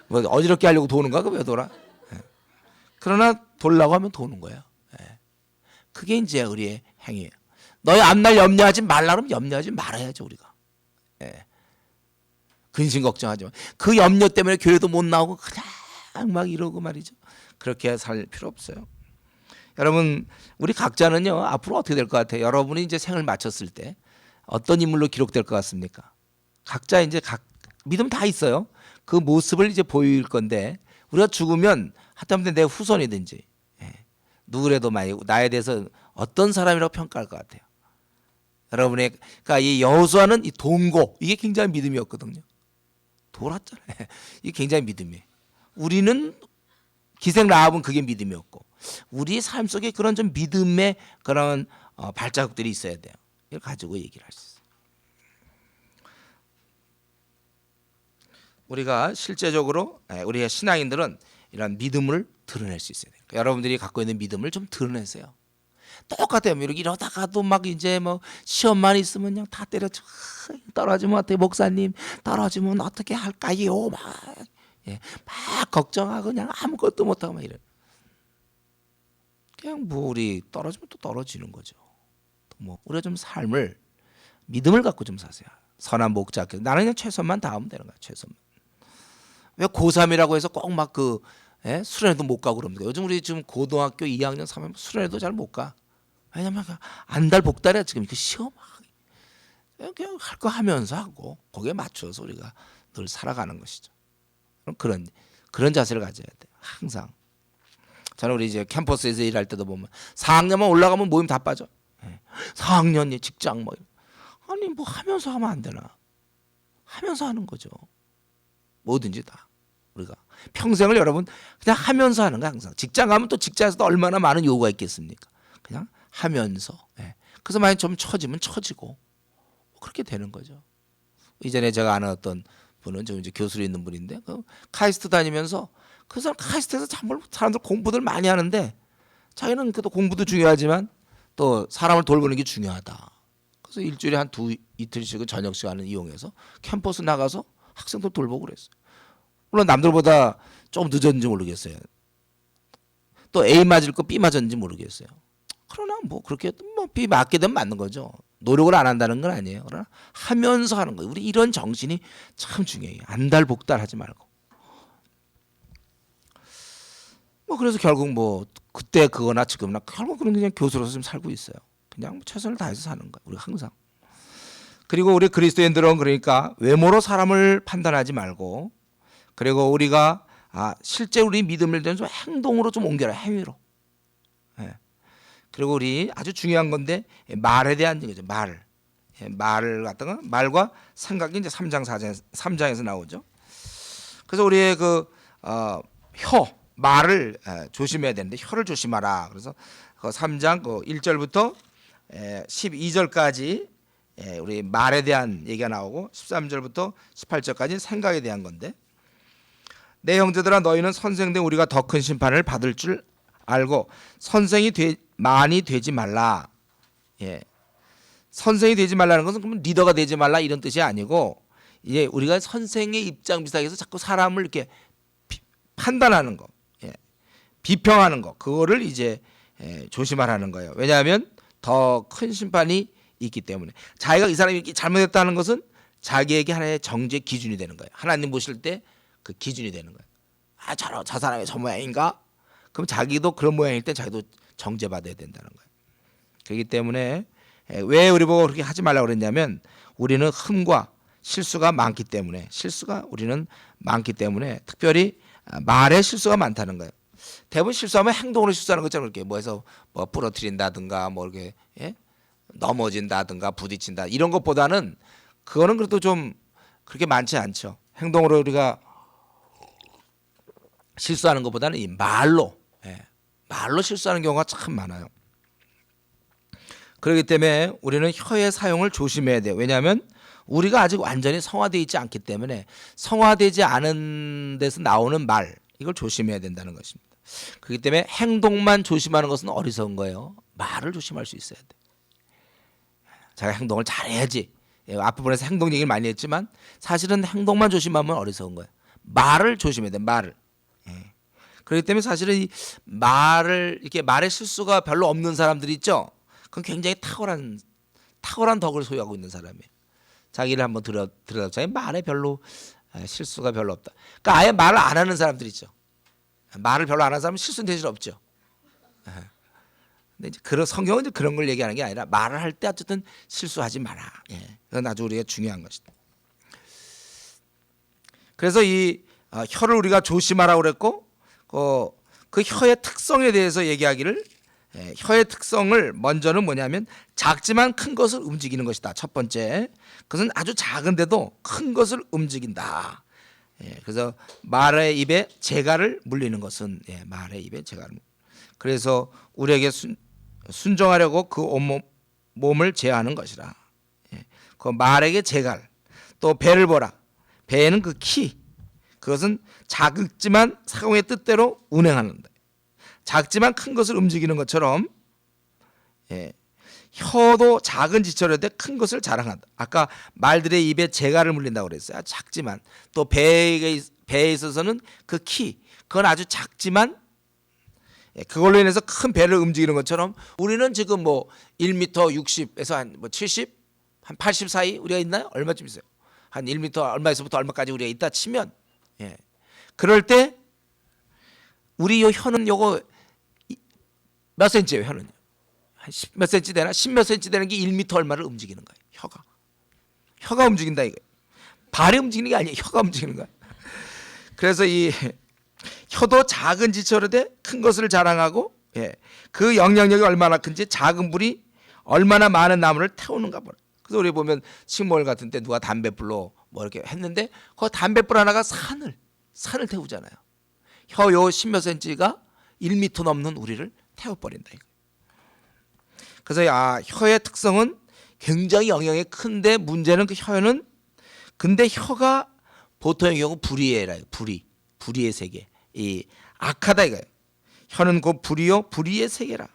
뭐 어지럽게 하려고 도는가? 그 왜 돌아? 그러나 돌라고 하면 도는 거예요. 그게 이제 우리의 행위예요. 너희 앞날 염려하지 말라 그러면 염려하지 말아야죠, 우리가. 근심 걱정하지 마. 그 염려 때문에 교회도 못 나오고 그냥 막 이러고 말이죠. 그렇게 살 필요 없어요. 여러분, 우리 각자는요 앞으로 어떻게 될 것 같아요? 여러분이 이제 생을 마쳤을 때 어떤 인물로 기록될 것 같습니까? 각자 이제 각 믿음 다 있어요. 그 모습을 이제 보일 건데, 우리가 죽으면 하다못해 내 후손이든지 누구라도 많이 나에 대해서 어떤 사람이라고 평가할 것 같아요. 여러분의 그러니까 이 여호수아는 이 동고, 이게 굉장히 믿음이었거든요. 돌았잖아요. 이게 굉장히 믿음이에요. 우리는 기생 라합은 그게 믿음이었고, 우리의 삶 속에 그런 좀 믿음의 그런 발자국들이 있어야 돼요. 이걸 가지고 얘기를 할 수 있어요. 우리가 실제적으로 우리가 신앙인들은 이런 믿음을 드러낼 수 있어야 돼요. 여러분들이 갖고 있는 믿음을 좀 드러내세요. 똑같아요. 이렇게 이러다가도 막 이제 뭐 시험만 있으면 그냥 다 때려쳐. 떨어지면 어떻게 목사님, 떨어지면 어떻게 할까요? 막 걱정하고 그냥 아무것도 못하고 막 이래. 그냥 뭐 우리 떨어지면 또 떨어지는 거죠. 또 뭐 우리가 좀 삶을 믿음을 갖고 좀 사세요. 선한 목자. 나는 그냥 최선만 다하면 되는 거야. 최선만. 왜 고3이라고 해서 꼭 막 수련회도 못 가고 그럽니까? 요즘 우리 지금 고등학교 2학년 3학년 수련회도 잘 못 가. 왜냐면 안달복달이야 지금 그 시험 그냥 할 거 하면서 하고 거기에 맞춰서 우리가 늘 살아가는 것이죠. 그런 자세를 가져야 돼. 항상. 저는 우리 이제 캠퍼스에서 일할 때도 보면 4학년만 올라가면 모임 다 빠져. 4학년이 직장 뭐 아니 뭐 하면서 하면 안 되나? 하면서 하는 거죠. 뭐든지 다 우리가 평생을 여러분 그냥 하면서 하는 거야. 항상 직장 가면 또 직장에서도 얼마나 많은 요구가 있겠습니까? 그냥 하면서. 그래서 만약 좀 처지면 처지고 그렇게 되는 거죠. 이전에 제가 아는 어떤 분은 좀 이제 교수로 있는 분인데 카이스트 다니면서 그 사람 카이스트에서 정말 사람들 공부들 많이 하는데 자기는 그래도 공부도 중요하지만 또 사람을 돌보는 게 중요하다. 그래서 일주일에 한 이틀씩은 저녁 시간을 이용해서 캠퍼스 나가서 학생들 돌보고 그랬어요. 물론 남들보다 좀 늦었는지 모르겠어요. 또 A 맞을 거 B 맞았는지 모르겠어요. 그러나 뭐 그렇게 뭐 B 맞게 되면 맞는 거죠. 노력을 안 한다는 건 아니에요. 그러나 하면서 하는 거예요. 우리 이런 정신이 참 중요해요. 안달복달하지 말고. 뭐 그래서 결국 뭐 그때 그거나 지금나 결국 그냥 교수로서 좀 살고 있어요. 그냥 최선을 다해서 사는 거예요. 우리가 항상. 그리고 우리 그리스도인들은 그러니까 외모로 사람을 판단하지 말고 그리고 우리가 실제 우리 믿음을 좀 행동으로 좀 옮겨라. 행위로. 그리고 우리 아주 중요한 건데 말에 대한 얘기죠. 말을 갖다가 말과 생각이 이제 3장 4장 3장에서 나오죠. 그래서 우리의 말을 조심해야 되는데 혀를 조심하라. 그래서 그 3장 1절부터 12절까지 우리 말에 대한 얘기가 나오고 13절부터 18절까지 생각에 대한 건데 내 형제들아 너희는 선생된 우리가 더 큰 심판을 받을 줄 알고 선생이 많이 되지 말라. 선생이 되지 말라는 것은 그러면 리더가 되지 말라 이런 뜻이 아니고 이제 우리가 선생의 입장 비슷하게 해서 자꾸 사람을 이렇게 판단하는 거, 비평하는 거 그거를 이제 조심하라는 거예요. 왜냐하면 더 큰 심판이 있기 때문에 자기가 이 사람이 이렇게 잘못했다는 것은 자기에게 하나의 정죄 기준이 되는 거예요. 하나님 보실 때 그 기준이 되는 거예요. 저 사람이 저 모양인가? 그럼 자기도 그런 모양일 때 자기도 정죄받아야 된다는 거예요. 그렇기 때문에 왜 우리 보고 그렇게 하지 말라고 그랬냐면 우리는 흠과 실수가 많기 때문에 우리는 많기 때문에 특별히 말에 실수가 많다는 거예요. 대부분 실수하면 행동으로 실수하는 것처럼 이렇게 뭐해서 뭐 부러뜨린다든가 뭐 이렇게 넘어진다든가 부딪힌다 이런 것보다는 그거는 그래도 좀 그렇게 많지 않죠. 행동으로 우리가 실수하는 것보다는 이 말로 실수하는 경우가 참 많아요. 그렇기 때문에 우리는 혀의 사용을 조심해야 돼요. 왜냐하면 우리가 아직 완전히 성화되어 있지 않기 때문에 성화되지 않은 데서 나오는 말 이걸 조심해야 된다는 것입니다. 그렇기 때문에 행동만 조심하는 것은 어리석은 거예요. 말을 조심할 수 있어야 돼. 자기가 행동을 잘해야지. 앞부분에서 행동 얘기를 많이 했지만 사실은 행동만 조심하면 어리석은 거예요. 말을 조심해야 돼. 말을. 그렇기 때문에 사실은 이 이렇게 말의 실수가 별로 없는 사람들이 있죠. 그건 굉장히 탁월한 덕을 소유하고 있는 사람이에요. 자기를 한번 들여다 자기 말에 별로 실수가 별로 없다. 그러니까 아예 말을 안 하는 사람들 있죠. 말을 별로 안 하는 사람은 실수는 대실 없죠. 근데 이제 성경은 이제 그런 걸 얘기하는 게 아니라 말을 할 때 어쨌든 실수하지 마라. 그건 아주 우리가 중요한 것이다. 그래서 이 혀를 우리가 조심하라고 그랬고 그 혀의 특성에 대해서 얘기하기를 혀의 특성을 먼저는 뭐냐면 작지만 큰 것을 움직이는 것이다. 첫 번째 그것은 아주 작은데도 큰 것을 움직인다. 그래서 말의 입에 재갈을 물리는 것은 말의 입에 재갈을 그래서 우리에게 순종하려고 그 온몸을 제어하는 것이라. 그 말에게 제갈, 또 배를 보라. 배에는 그 키, 그것은 작지만 사공의 뜻대로 운행하는다. 작지만 큰 것을 움직이는 것처럼 혀도 작은 지처럼 큰 것을 자랑한다. 아까 말들의 입에 재갈을 물린다고 그랬어요. 작지만 또 배에 있어서는 그 키, 그건 아주 작지만 그걸로 인해서 큰 배를 움직이는 것처럼 우리는 지금 뭐 1m 60에서 한 뭐 70, 한 80 사이 우리가 있나요? 얼마쯤 있어요? 한 1m 얼마에서부터 얼마까지 우리가 있다 치면, 그럴 때 우리 요 혀는 요거 몇 센치예요? 혀는요? 한 10 몇 센치 되나? 10 몇 센치 되는 게 1m 얼마를 움직이는 거예요. 혀가 움직인다 이거예요. 발이 움직이는 게 아니에요. 혀가 움직이는 거예요. 그래서 이 혀도 작은 지처로되 큰 것을 자랑하고, 그 영향력이 얼마나 큰지 작은 불이 얼마나 많은 나무를 태우는가 보라. 그래서 우리 보면 식물 같은 때 누가 담뱃불로 뭐 이렇게 했는데 그 담뱃불 하나가 산을 태우잖아요. 혀 요 10 몇 센치가 1m 넘는 우리를 태워버린다 이거. 그래서 혀의 특성은 굉장히 영향이 큰데 문제는 그 혀는, 근데 혀가 보통의 경우 불의라. 불의의 세계, 이 악하다 이거예요. 혀는 곧 불의의 세계라.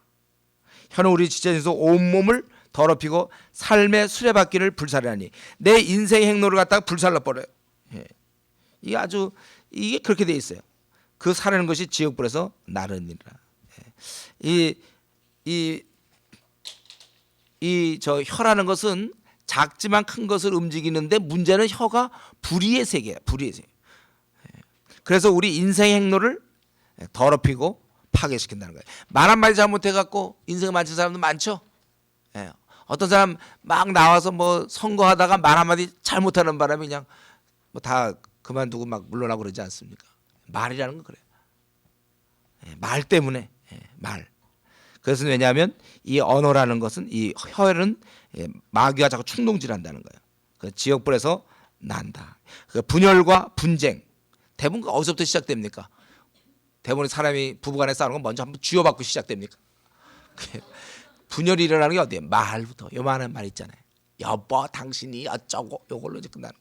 혀는 우리 지체에서 온몸을 더럽히고 삶의 수레바퀴를 불살하니, 내 인생의 행로를 갖다가 불살라 버려요. 이게 그렇게 돼 있어요. 그 사려는 것이 지옥불에서 나르니라. 저 혀라는 것은 작지만 큰 것을 움직이는데 문제는 혀가 불의의 세계야. 불의의 세계. 그래서 우리 인생의 행로를 더럽히고 파괴시킨다는 거예요. 말 한마디 잘못해갖고 인생을 망친 사람도 많죠. 어떤 사람 막 나와서 뭐 선거하다가 말 한마디 잘못하는 바람에 그냥 뭐 다 그만두고 막 물러나고 그러지 않습니까? 말이라는 건 그래요. 말 때문에 말. 그것은 왜냐하면 이 언어라는 것은, 이 혀는 마귀가 자꾸 충동질한다는 거예요. 그 지옥불에서 난다. 그 분열과 분쟁, 대부분 어디서부터 시작됩니까? 대부분 사람이 부부간에 싸우는 건 먼저 한번 쥐어받고 시작됩니까? 분열이 일어나는 게 어디예요? 말부터. 요만한 말 있잖아요. 여보 당신이 어쩌고, 요걸로 이제 끝나는.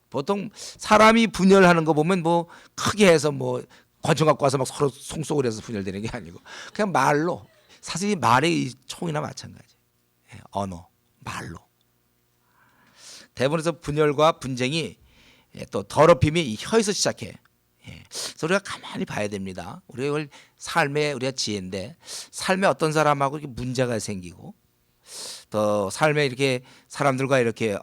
보통 사람이 분열하는 거 보면 뭐 크게 해서 뭐 권총 갖고 와서 막 서로 송속을 해서 분열되는 게 아니고 그냥 말로. 사실 이 말의 총이나 마찬가지. 언어, 말로. 대부분에서 분열과 분쟁이, 또 더럽힘이 이 혀에서 시작해. 그래서 우리가 가만히 봐야 됩니다. 우리가 삶의 우리가 지혜인데, 삶에 어떤 사람하고 이렇게 문제가 생기고, 또 삶에 이렇게 사람들과 이렇게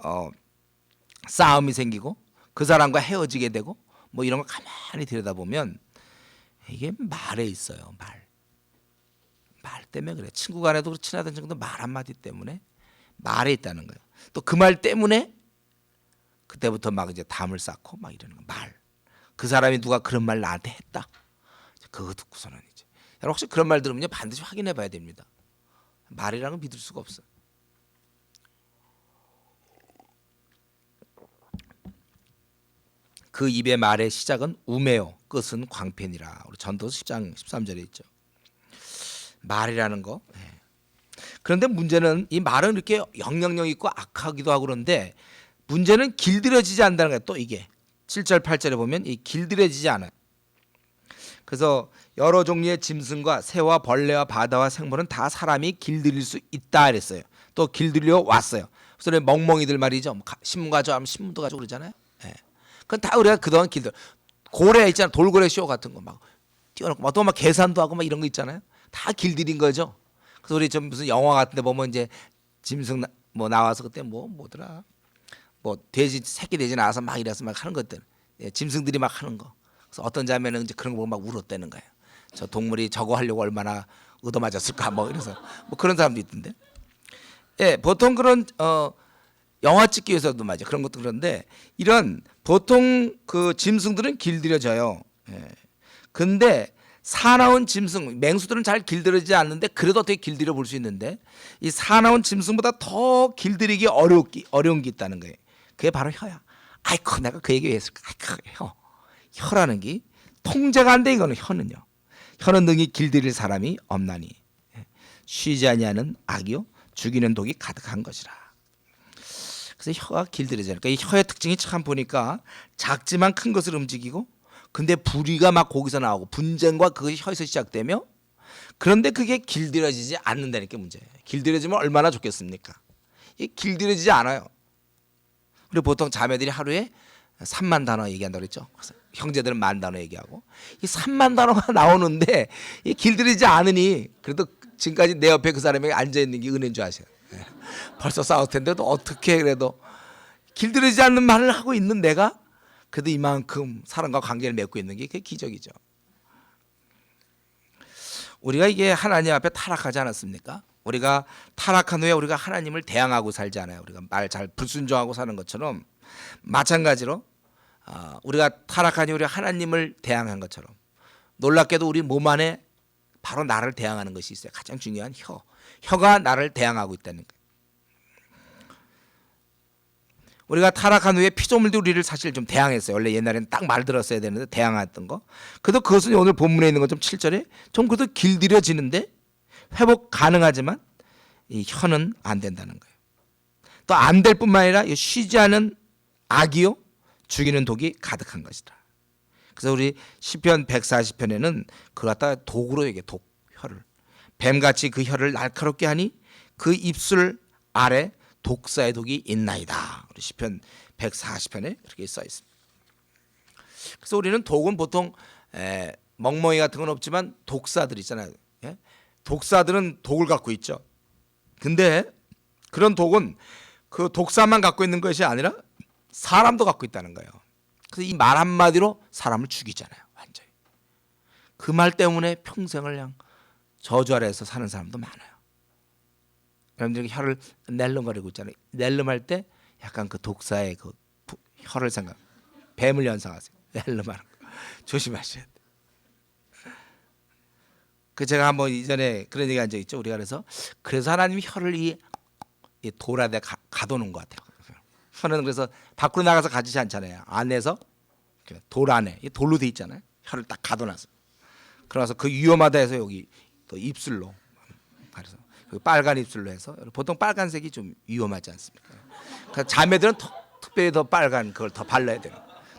싸움이 생기고 그 사람과 헤어지게 되고 뭐 이런 거 가만히 들여다보면 이게 말에 있어요. 말 때문에 그래. 친구 간에도 친하던 정도 말 한마디 때문에 말에 있다는 거예요. 또 그 말 때문에 그때부터 막 이제 담을 쌓고 막 이러는 거. 말. 그 사람이 누가 그런 말 나한테 했다. 그거 듣고서는 이제 여러분 혹시 그런 말 들으면 반드시 확인해 봐야 됩니다. 말이라는 건 믿을 수가 없어요. 그 입의 말의 시작은 우매요, 끝은 광팬이라. 우리 전도서 10장 13절에 있죠. 말이라는 거. 그런데 문제는 이 말은 이렇게 영향력 있고 악하기도 하고 그런데 문제는 길들여지지 않는다는 거예요. 또 이게 7절 8절에 보면 이 길들여지지 않아요. 그래서 여러 종류의 짐승과 새와 벌레와 바다와 생물은 다 사람이 길들일 수 있다 그랬어요. 또 길들여 왔어요. 그래서 멍멍이들 말이죠. 신문 가져가면 신문도 가지고 그러잖아요. 그건 다 우리가 그동안 고래 있잖아. 돌고래 쇼 같은 거 막 띄워놓고 또 막 계산도 하고 막 이런 거 있잖아요. 다 길들인 거죠. 그래서 우리 좀 무슨 영화 같은데 보면 이제 짐승 뭐 나와서 그때 뭐더라 뭐 돼지 새끼 돼지 나와서 막 이래서 막 하는 것들, 짐승들이 막 하는 거. 그래서 어떤 자매는 이제 그런 거 보고 막 울었다는 거예요. 저 동물이 저거 하려고 얼마나 얻어맞았을까 뭐 이래서 뭐 그런 사람도 있던데. 보통 그런 영화 찍기 위해서도 맞아 그런 것도 그런데 이런 보통 그 짐승들은 길들여져요. 근데 사나운 짐승, 맹수들은 잘 길들여지지 않는데 그래도 어떻게 길들여 볼 수 있는데 이 사나운 짐승보다 더 길들이기 어려운 게 있다는 거예요. 그게 바로 혀야. 아이고 내가 그 얘기 왜 했을까? 아이고 혀라는 게 통제가 안 돼. 이거는 혀는요. 혀는 능히 길들일 사람이 없나니 쉬지 아니하는 악이요 죽이는 독이 가득한 것이라. 그래서 혀가 길들여지니까 그러니까 이 혀의 특징이 참 보니까 작지만 큰 것을 움직이고, 근데 불의가 막 거기서 나오고 분쟁과 그것이 혀에서 시작되며, 그런데 그게 길들여지지 않는다는 게 문제예요. 길들여지면 얼마나 좋겠습니까? 이게 길들여지지 않아요. 우리 보통 자매들이 하루에 3만 단어 얘기한다고 그랬죠. 형제들은 10,000 단어 얘기하고, 이 3만 단어가 나오는데 이 길들이지 않으니, 그래도 지금까지 내 옆에 그 사람이 앉아 있는 게 은혜인 줄 아세요. 벌써 싸울 텐데도 어떻게 그래도 길들이지 않는 말을 하고 있는 내가 그래도 이만큼 사람과 관계를 맺고 있는 게 그게 기적이죠. 우리가 이게 하나님 앞에 타락하지 않았습니까? 우리가 타락한 후에 우리가 하나님을 대항하고 살잖아요. 우리가 말 잘 불순종하고 사는 것처럼, 마찬가지로 우리가 타락하니 우리가 하나님을 대항한 것처럼, 놀랍게도 우리 몸 안에 바로 나를 대항하는 것이 있어요. 가장 중요한 혀가 나를 대항하고 있다는 거예요. 우리가 타락한 후에 피조물도 우리를 사실 좀 대항했어요. 원래 옛날에는 딱 말 들었어야 되는데 대항했던 거. 그래도 그것은 오늘 본문에 있는 것좀 7절에 좀 그래도 길들여지는데 회복 가능하지만 이 혀는 안 된다는 거예요. 또 안 될 뿐만 아니라 쉬지 않은 악이요 죽이는 독이 가득한 것이다. 그래서 우리 시편 140편에는 그걸 갖다가 독으로 얘기해. 혀를 뱀같이 그 혀를 날카롭게 하니 그 입술 아래 독사의 독이 있나이다. 우리 시편 140편에 그렇게 써 있습니다. 그래서 우리는 독은 보통 멍멍이 같은 건 없지만 독사들 있잖아요. 예? 독사들은 독을 갖고 있죠. 근데 그런 독은 그 독사만 갖고 있는 것이 아니라 사람도 갖고 있다는 거예요. 그래서 이 말 한마디로 사람을 죽이잖아요. 완전히. 그 말 때문에 평생을 그냥 저주 아래에서 사는 사람도 많아요. 여러분들이 혀를 낼름거리고 있잖아요. 낼름할 때 약간 그 독사의 그 혀를 생각, 뱀을 연상하세요. 낼름하는 거 조심하셔야 돼요. 그 제가 한번 이전에 그런 얘기 한 적 있죠. 우리가 그래서 하나님이 혀를 이 돌아대 가둬놓은 것 같아요. 혀는 그래서 밖으로 나가서 가지지 않잖아요. 안에서 돌 안에 돌로 돼 있잖아요. 혀를 딱 가둬놔서. 그래서 그 위험하다 해서 여기 또 입술로 가려서 그 빨간 입술로 해서, 보통 빨간색이 좀 위험하지 않습니까? 그러니까 자매들은 특별히 더 빨간 그걸 더 발라야 돼요.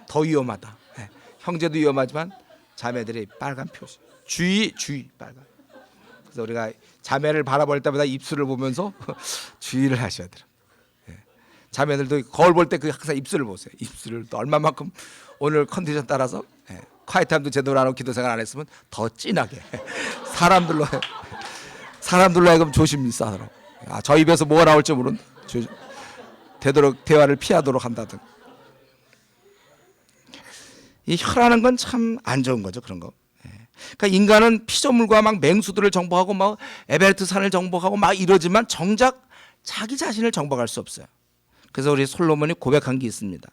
더 위험하다. 네. 형제도 위험하지만 자매들이 빨간 표시. 주의 빨간. 그래서 우리가 자매를 바라볼 때마다 입술을 보면서 주의를 하셔야 돼요. 네. 자매들도 거울 볼 때 그 항상 입술을 보세요. 입술을 또 얼마만큼 오늘 컨디션 따라서 콰이트함도 제대로 안 하고 기도 생활 안 했으면 더 진하게 사람들로 하여금 조심히 싸도록. 저 입에서 뭐가 나올지 모르는 되도록 대화를 피하도록 한다든. 이 혀라는 건 참 안 좋은 거죠. 그런 거. 그러니까 인간은 피조물과 막 맹수들을 정복하고 막 에베레스트 산을 정복하고 막 이러지만 정작 자기 자신을 정복할 수 없어요. 그래서 우리 솔로몬이 고백한 게 있습니다.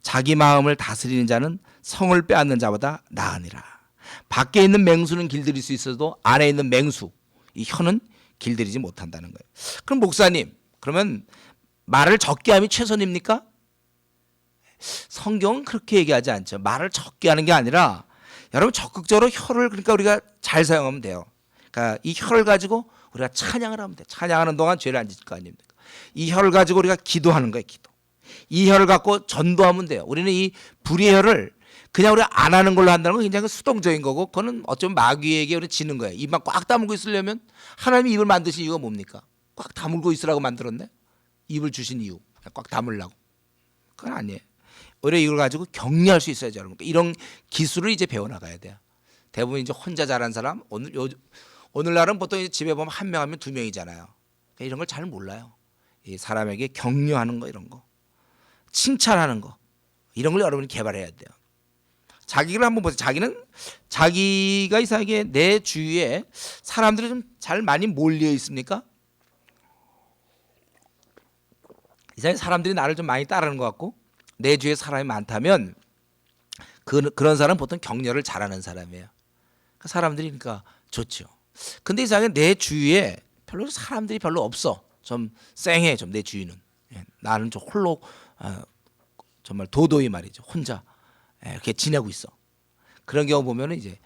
자기 마음을 다스리는 자는 성을 빼앗는 자보다 나으니라. 밖에 있는 맹수는 길들일 수 있어도 안에 있는 맹수, 이 혀는 길들이지 못한다는 거예요. 그럼 목사님, 그러면 말을 적게 함이 최선입니까? 성경은 그렇게 얘기하지 않죠. 말을 적게 하는 게 아니라 여러분 적극적으로 혀를 그러니까 우리가 잘 사용하면 돼요. 그러니까 이 혀를 가지고 우리가 찬양을 하면 돼. 찬양하는 동안 죄를 안 짓을 거 아닙니까? 이 혀를 가지고 우리가 기도하는 거예요. 기도. 이 혀를 갖고 전도하면 돼요. 우리는 이 불의 혀를 그냥 우리가 안 하는 걸로 한다는 건 굉장히 수동적인 거고, 그거는 어쩌면 마귀에게 우리 지는 거예요. 입만 꽉 다물고 있으려면 하나님이 입을 만드신 이유가 뭡니까? 꽉 다물고 있으라고 만들었네. 입을 주신 이유 꽉 다물라고. 그건 아니에요. 오히려 이걸 가지고 격려할 수 있어야죠, 여러분. 이런 기술을 이제 배워나가야 돼요. 대부분 이제 혼자 잘한 사람, 오늘날은 보통 이제 집에 보면 한 명 하면 2명이잖아요. 그러니까 이런 걸 잘 몰라요. 이 사람에게 격려하는 거, 이런 거, 칭찬하는 거, 이런 걸 여러분이 개발해야 돼요. 자기를 한번 보세요. 자기가 이상하게 내 주위에 사람들이 좀 잘 많이 몰려 있습니까? 이상하게 사람들이 나를 좀 많이 따르는 것 같고, 내 주위에 사람이 많다면 그런 사람은 보통 격려를 잘하는 사람이에요. 그러니까 사람들이 그러니까 좋죠. 근데 이상하게 내 주위에 별로 사람들이 별로 없어. 좀 쌩해, 좀 내 주위는. 나는 좀 홀로 정말 도도히 말이죠. 혼자 이렇게 지내고 있어. 그런 경우 보면은 이제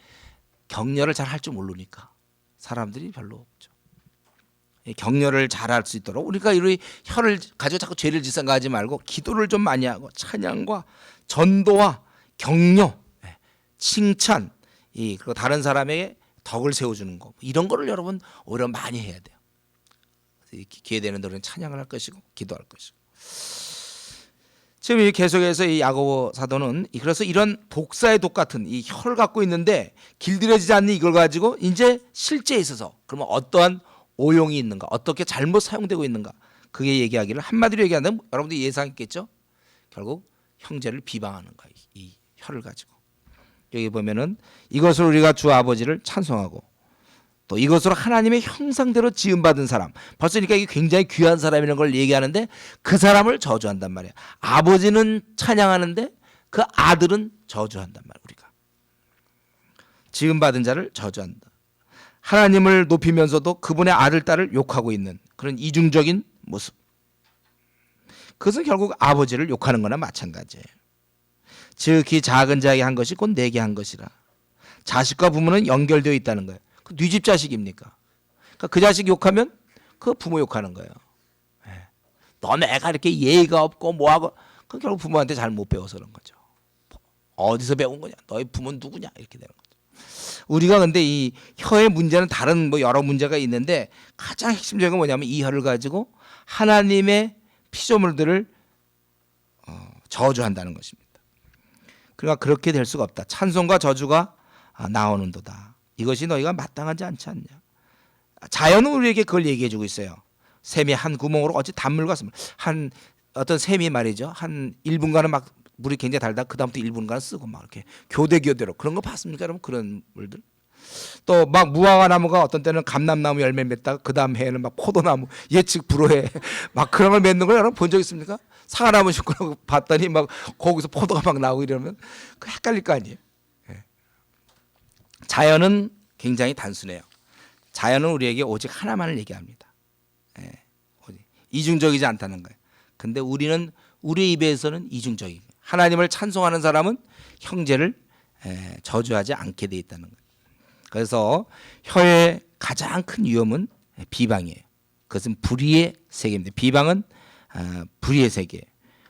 격려를 잘 할 줄 모르니까 사람들이 별로 없죠. 격려를 잘할 수 있도록 우리가 이 혀를 가지고 자꾸 죄를 짓생각하지 말고 기도를 좀 많이 하고 찬양과 전도와 격려, 칭찬, 그리고 다른 사람에게 덕을 세워주는 거 이런 거를 여러분 오히려 많이 해야 돼요. 기회 되는 대로 찬양을 할 것이고 기도할 것이고. 지금 계속해서 이 야고보 사도는 그래서 이런 독사의 독 같은 이 혀를 갖고 있는데 길들여지지 않는 이걸 가지고 이제 실제에 있어서 그러면 어떠한 오용이 있는가, 어떻게 잘못 사용되고 있는가, 그게 얘기하기를 한마디로 얘기하면 여러분들 예상했겠죠. 결국 형제를 비방하는 거예요. 이 혀를 가지고. 여기 보면은 이것으로 우리가 주 아버지를 찬송하고 또 이것으로 하나님의 형상대로 지음받은 사람, 벌써 그러니까 이게 굉장히 귀한 사람이라는 걸 얘기하는데 그 사람을 저주한단 말이에요. 아버지는 찬양하는데 그 아들은 저주한단 말이에요. 우리가 지음받은 자를 저주한다. 하나님을 높이면서도 그분의 아들 딸을 욕하고 있는 그런 이중적인 모습. 그것은 결국 아버지를 욕하는 거나 마찬가지예요. 즉이 작은 자에게 한 것이 곧 내게 한 것이라. 자식과 부모는 연결되어 있다는 거예요. 네 집 자식입니까? 그러니까 그 자식 욕하면 그 부모 욕하는 거예요. 너네 애가 이렇게 예의가 없고 뭐하고, 그 결국 부모한테 잘 못 배워서 그런 거죠. 어디서 배운 거냐? 너희 부모는 누구냐? 이렇게 되는 거죠. 우리가 근데 이 혀의 문제는 다른 여러 문제가 있는데 가장 핵심적인 건 뭐냐면 이 혀를 가지고 하나님의 피조물들을 저주한다는 것입니다. 그러니까 그렇게 될 수가 없다. 찬송과 저주가 나오는도다. 이것이 너희가 마땅하지 않지 않냐. 자연은 우리에게 그걸 얘기해 주고 있어요. 샘이 한 구멍으로 어찌 단물과 한 어떤 샘이 말이죠. 한 1분간은 막 물이 굉장히 달다. 그 다음부터 1분간 쓰고 막 이렇게 교대로 그런 거 봤습니까, 여러분? 그런 물들. 또 막 무화과 나무가 어떤 때는 감람나무 열매 맺다가 그 다음 해에는 막 포도나무 예측 불허해 막 그런 걸 맺는 걸 여러분 본 적 있습니까? 사과나무 심고 봤더니 막 거기서 포도가 막 나오고 이러면 그 헷갈릴 거 아니에요. 자연은 굉장히 단순해요. 자연은 우리에게 오직 하나만을 얘기합니다. 이중적이지 않다는 거예요. 근데 우리는 우리 입에서는 이중적이고 하나님을 찬송하는 사람은 형제를 저주하지 않게 돼 있다는 거예요. 그래서 혀의 가장 큰 위험은 비방이에요. 그것은 불의의 세계입니다. 비방은 불의의 세계.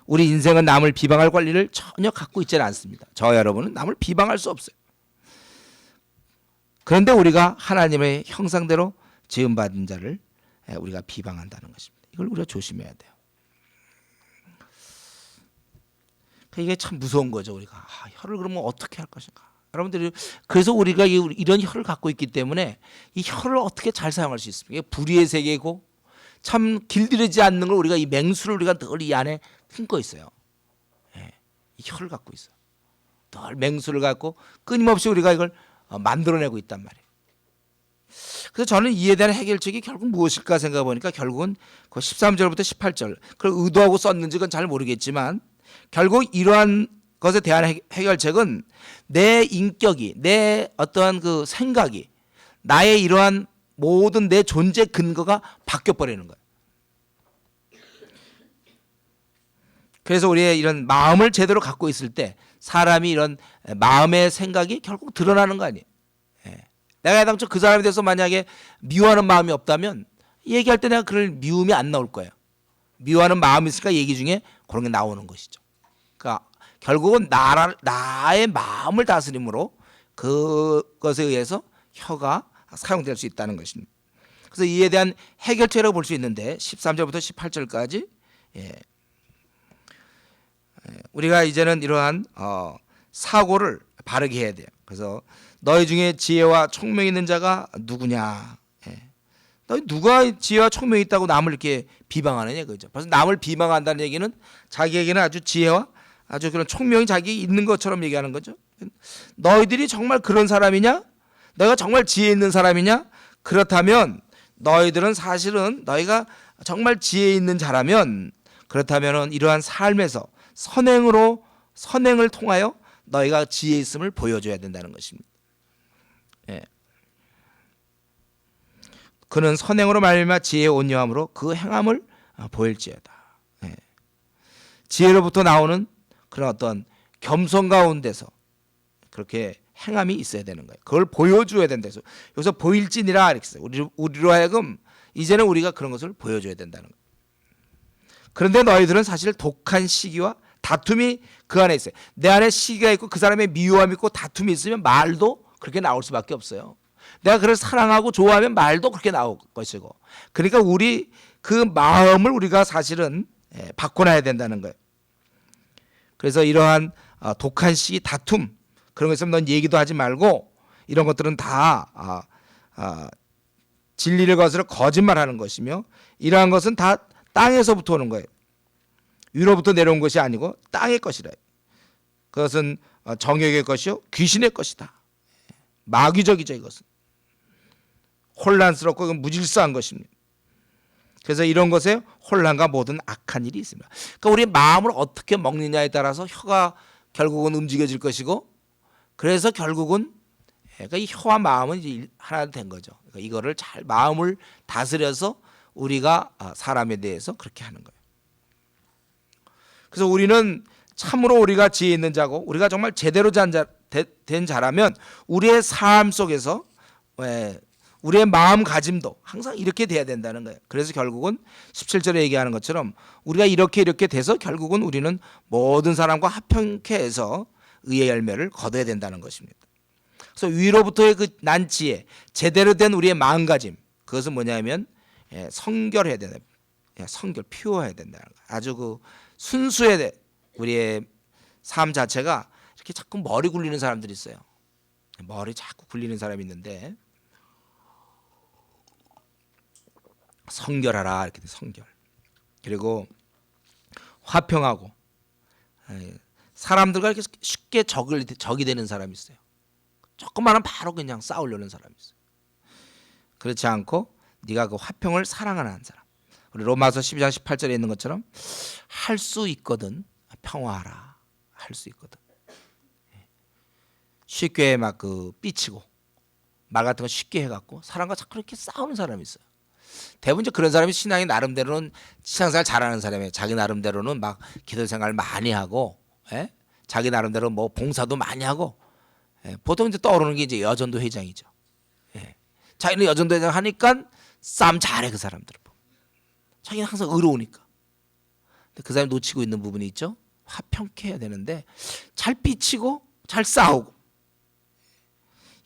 우리 인생은 남을 비방할 권리를 전혀 갖고 있지는 않습니다. 저와 여러분은 남을 비방할 수 없어요. 그런데 우리가 하나님의 형상대로 지음받은 자를 우리가 비방한다는 것입니다. 이걸 우리가 조심해야 돼요. 이게 참 무서운 거죠. 우리가 혀를 그러면 어떻게 할 것인가. 여러분들이 그래서 우리가 이런 혀를 갖고 있기 때문에 이 혀를 어떻게 잘 사용할 수 있습니까? 이게 불의의 세계고 참 길들이지 않는 걸 우리가 이 맹수를 우리가 늘 이 안에 품고 있어요. 이 혀를 갖고 있어요. 늘 맹수를 갖고 끊임없이 우리가 이걸 만들어내고 있단 말이에요. 그래서 저는 이에 대한 해결책이 결국 무엇일까 생각해 보니까 결국은 그 13절부터 18절 그걸 의도하고 썼는지 그건 잘 모르겠지만 결국 이러한 것에 대한 해결책은 내 인격이, 내 어떠한 그 생각이, 나의 이러한 모든 내 존재 근거가 바뀌어버리는 거예요. 그래서 우리의 이런 마음을 제대로 갖고 있을 때 사람이 이런 마음의 생각이 결국 드러나는 거 아니에요. 내가 당초 그 사람에 대해서 만약에 미워하는 마음이 없다면 얘기할 때 내가 그럴 미움이 안 나올 거예요. 미워하는 마음이 있으니까 얘기 중에 그런 게 나오는 것이죠. 그러니까 결국은 나의 마음을 다스림으로 그것에 의해서 혀가 사용될 수 있다는 것입니다. 그래서 이에 대한 해결책이라고 볼 수 있는데 13절부터 18절까지 우리가 이제는 이러한 사고를 바르게 해야 돼요. 그래서 너희 중에 지혜와 총명이 있는 자가 누구냐? 너희 누가 지혜와 총명이 있다고 남을 이렇게 비방하느냐 그죠? 벌써 남을 비방한다는 얘기는 자기에게는 아주 지혜와 아주 그런 총명이 자기 있는 것처럼 얘기하는 거죠. 너희들이 정말 그런 사람이냐? 너희가 정말 지혜 있는 사람이냐? 그렇다면 너희들은 사실은 너희가 정말 지혜 있는 자라면 그렇다면 이러한 삶에서 선행을 통하여 너희가 지혜 있음을 보여줘야 된다는 것입니다. 그는 선행으로 말미암아 지혜의 온유함으로 그 행함을 보일지어다. 지혜로부터 나오는 그런 어떤 겸손 가운데서 그렇게 행함이 있어야 되는 거예요. 그걸 보여줘야 된다 해서 여기서 보일진이라 이렇게 써요. 우리로 하여금 이제는 우리가 그런 것을 보여줘야 된다는 거예요. 그런데 너희들은 사실 독한 시기와 다툼이 그 안에 있어요. 내 안에 시기가 있고 그 사람의 미워함이 있고 다툼이 있으면 말도 그렇게 나올 수밖에 없어요. 내가 그를 사랑하고 좋아하면 말도 그렇게 나올 것이고, 그러니까 우리 그 마음을 우리가 사실은 바꿔놔야 된다는 거예요. 그래서 이러한 독한 시기, 다툼 그런 거 있으면 넌 얘기도 하지 말고, 이런 것들은 다 진리를 거스려 거짓말하는 것이며, 이러한 것은 다 땅에서부터 오는 거예요. 위로부터 내려온 것이 아니고 땅의 것이라. 그것은 정욕의 것이요 귀신의 것이다. 마귀적이죠. 이것은 혼란스럽고 무질서한 것입니다. 그래서 이런 것에 혼란과 모든 악한 일이 있습니다. 그러니까 우리 마음을 어떻게 먹느냐에 따라서 혀가 결국은 움직여질 것이고, 그래서 결국은 그러니까 이 혀와 마음은 이제 하나 된 거죠. 그러니까 이거를 잘 마음을 다스려서 우리가 사람에 대해서 그렇게 하는 거예요. 그래서 우리는 참으로 우리가 지혜 있는 자고 우리가 정말 제대로 된 자라면 우리의 삶 속에서 우리의 마음가짐도 항상 이렇게 돼야 된다는 거예요. 그래서 결국은 17절에 얘기하는 것처럼 우리가 이렇게 돼서 결국은 우리는 모든 사람과 합평케 해서 의의 열매를 거둬야 된다는 것입니다. 그래서 위로부터의 그 난 지혜, 제대로 된 우리의 마음가짐, 그것은 뭐냐면 성결해야 된다. 성결, 피워야 된다는 거예요. 아주 그 순수해야 돼. 우리의 삶 자체가 이렇게 자꾸 머리 굴리는 사람들이 있어요. 머리 자꾸 굴리는 사람이 있는데, 성결하라 이렇게 돼. 성결. 그리고 화평하고, 사람들과 이렇게 쉽게 적이 되는 사람이 있어요. 조금만 하면 바로 그냥 싸우려는 사람이 있어요. 그렇지 않고 네가 그 화평을 사랑하는 사람. 우리 로마서 12장 18절에 있는 것처럼 할 수 있거든 평화하라. 할 수 있거든. 쉽게 막 그 삐치고 말 같은 거 쉽게 해갖고 사람과 자꾸 이렇게 싸우는 사람이 있어요. 대부분 이제 그런 사람이 신앙이 나름대로는 신앙생활 잘하는 사람이에요. 자기 나름대로는 막 기도생활 많이 하고, 자기 나름대로 뭐 봉사도 많이 하고, 보통 이제 떠오르는 게 이제 여전도 회장이죠. 자기는 여전도 회장 하니까 싸움 잘해. 그 사람들은 자기는 항상 의로우니까. 근데 그 사람이 놓치고 있는 부분이 있죠. 화평케 해야 되는데 잘 삐치고 잘 싸우고,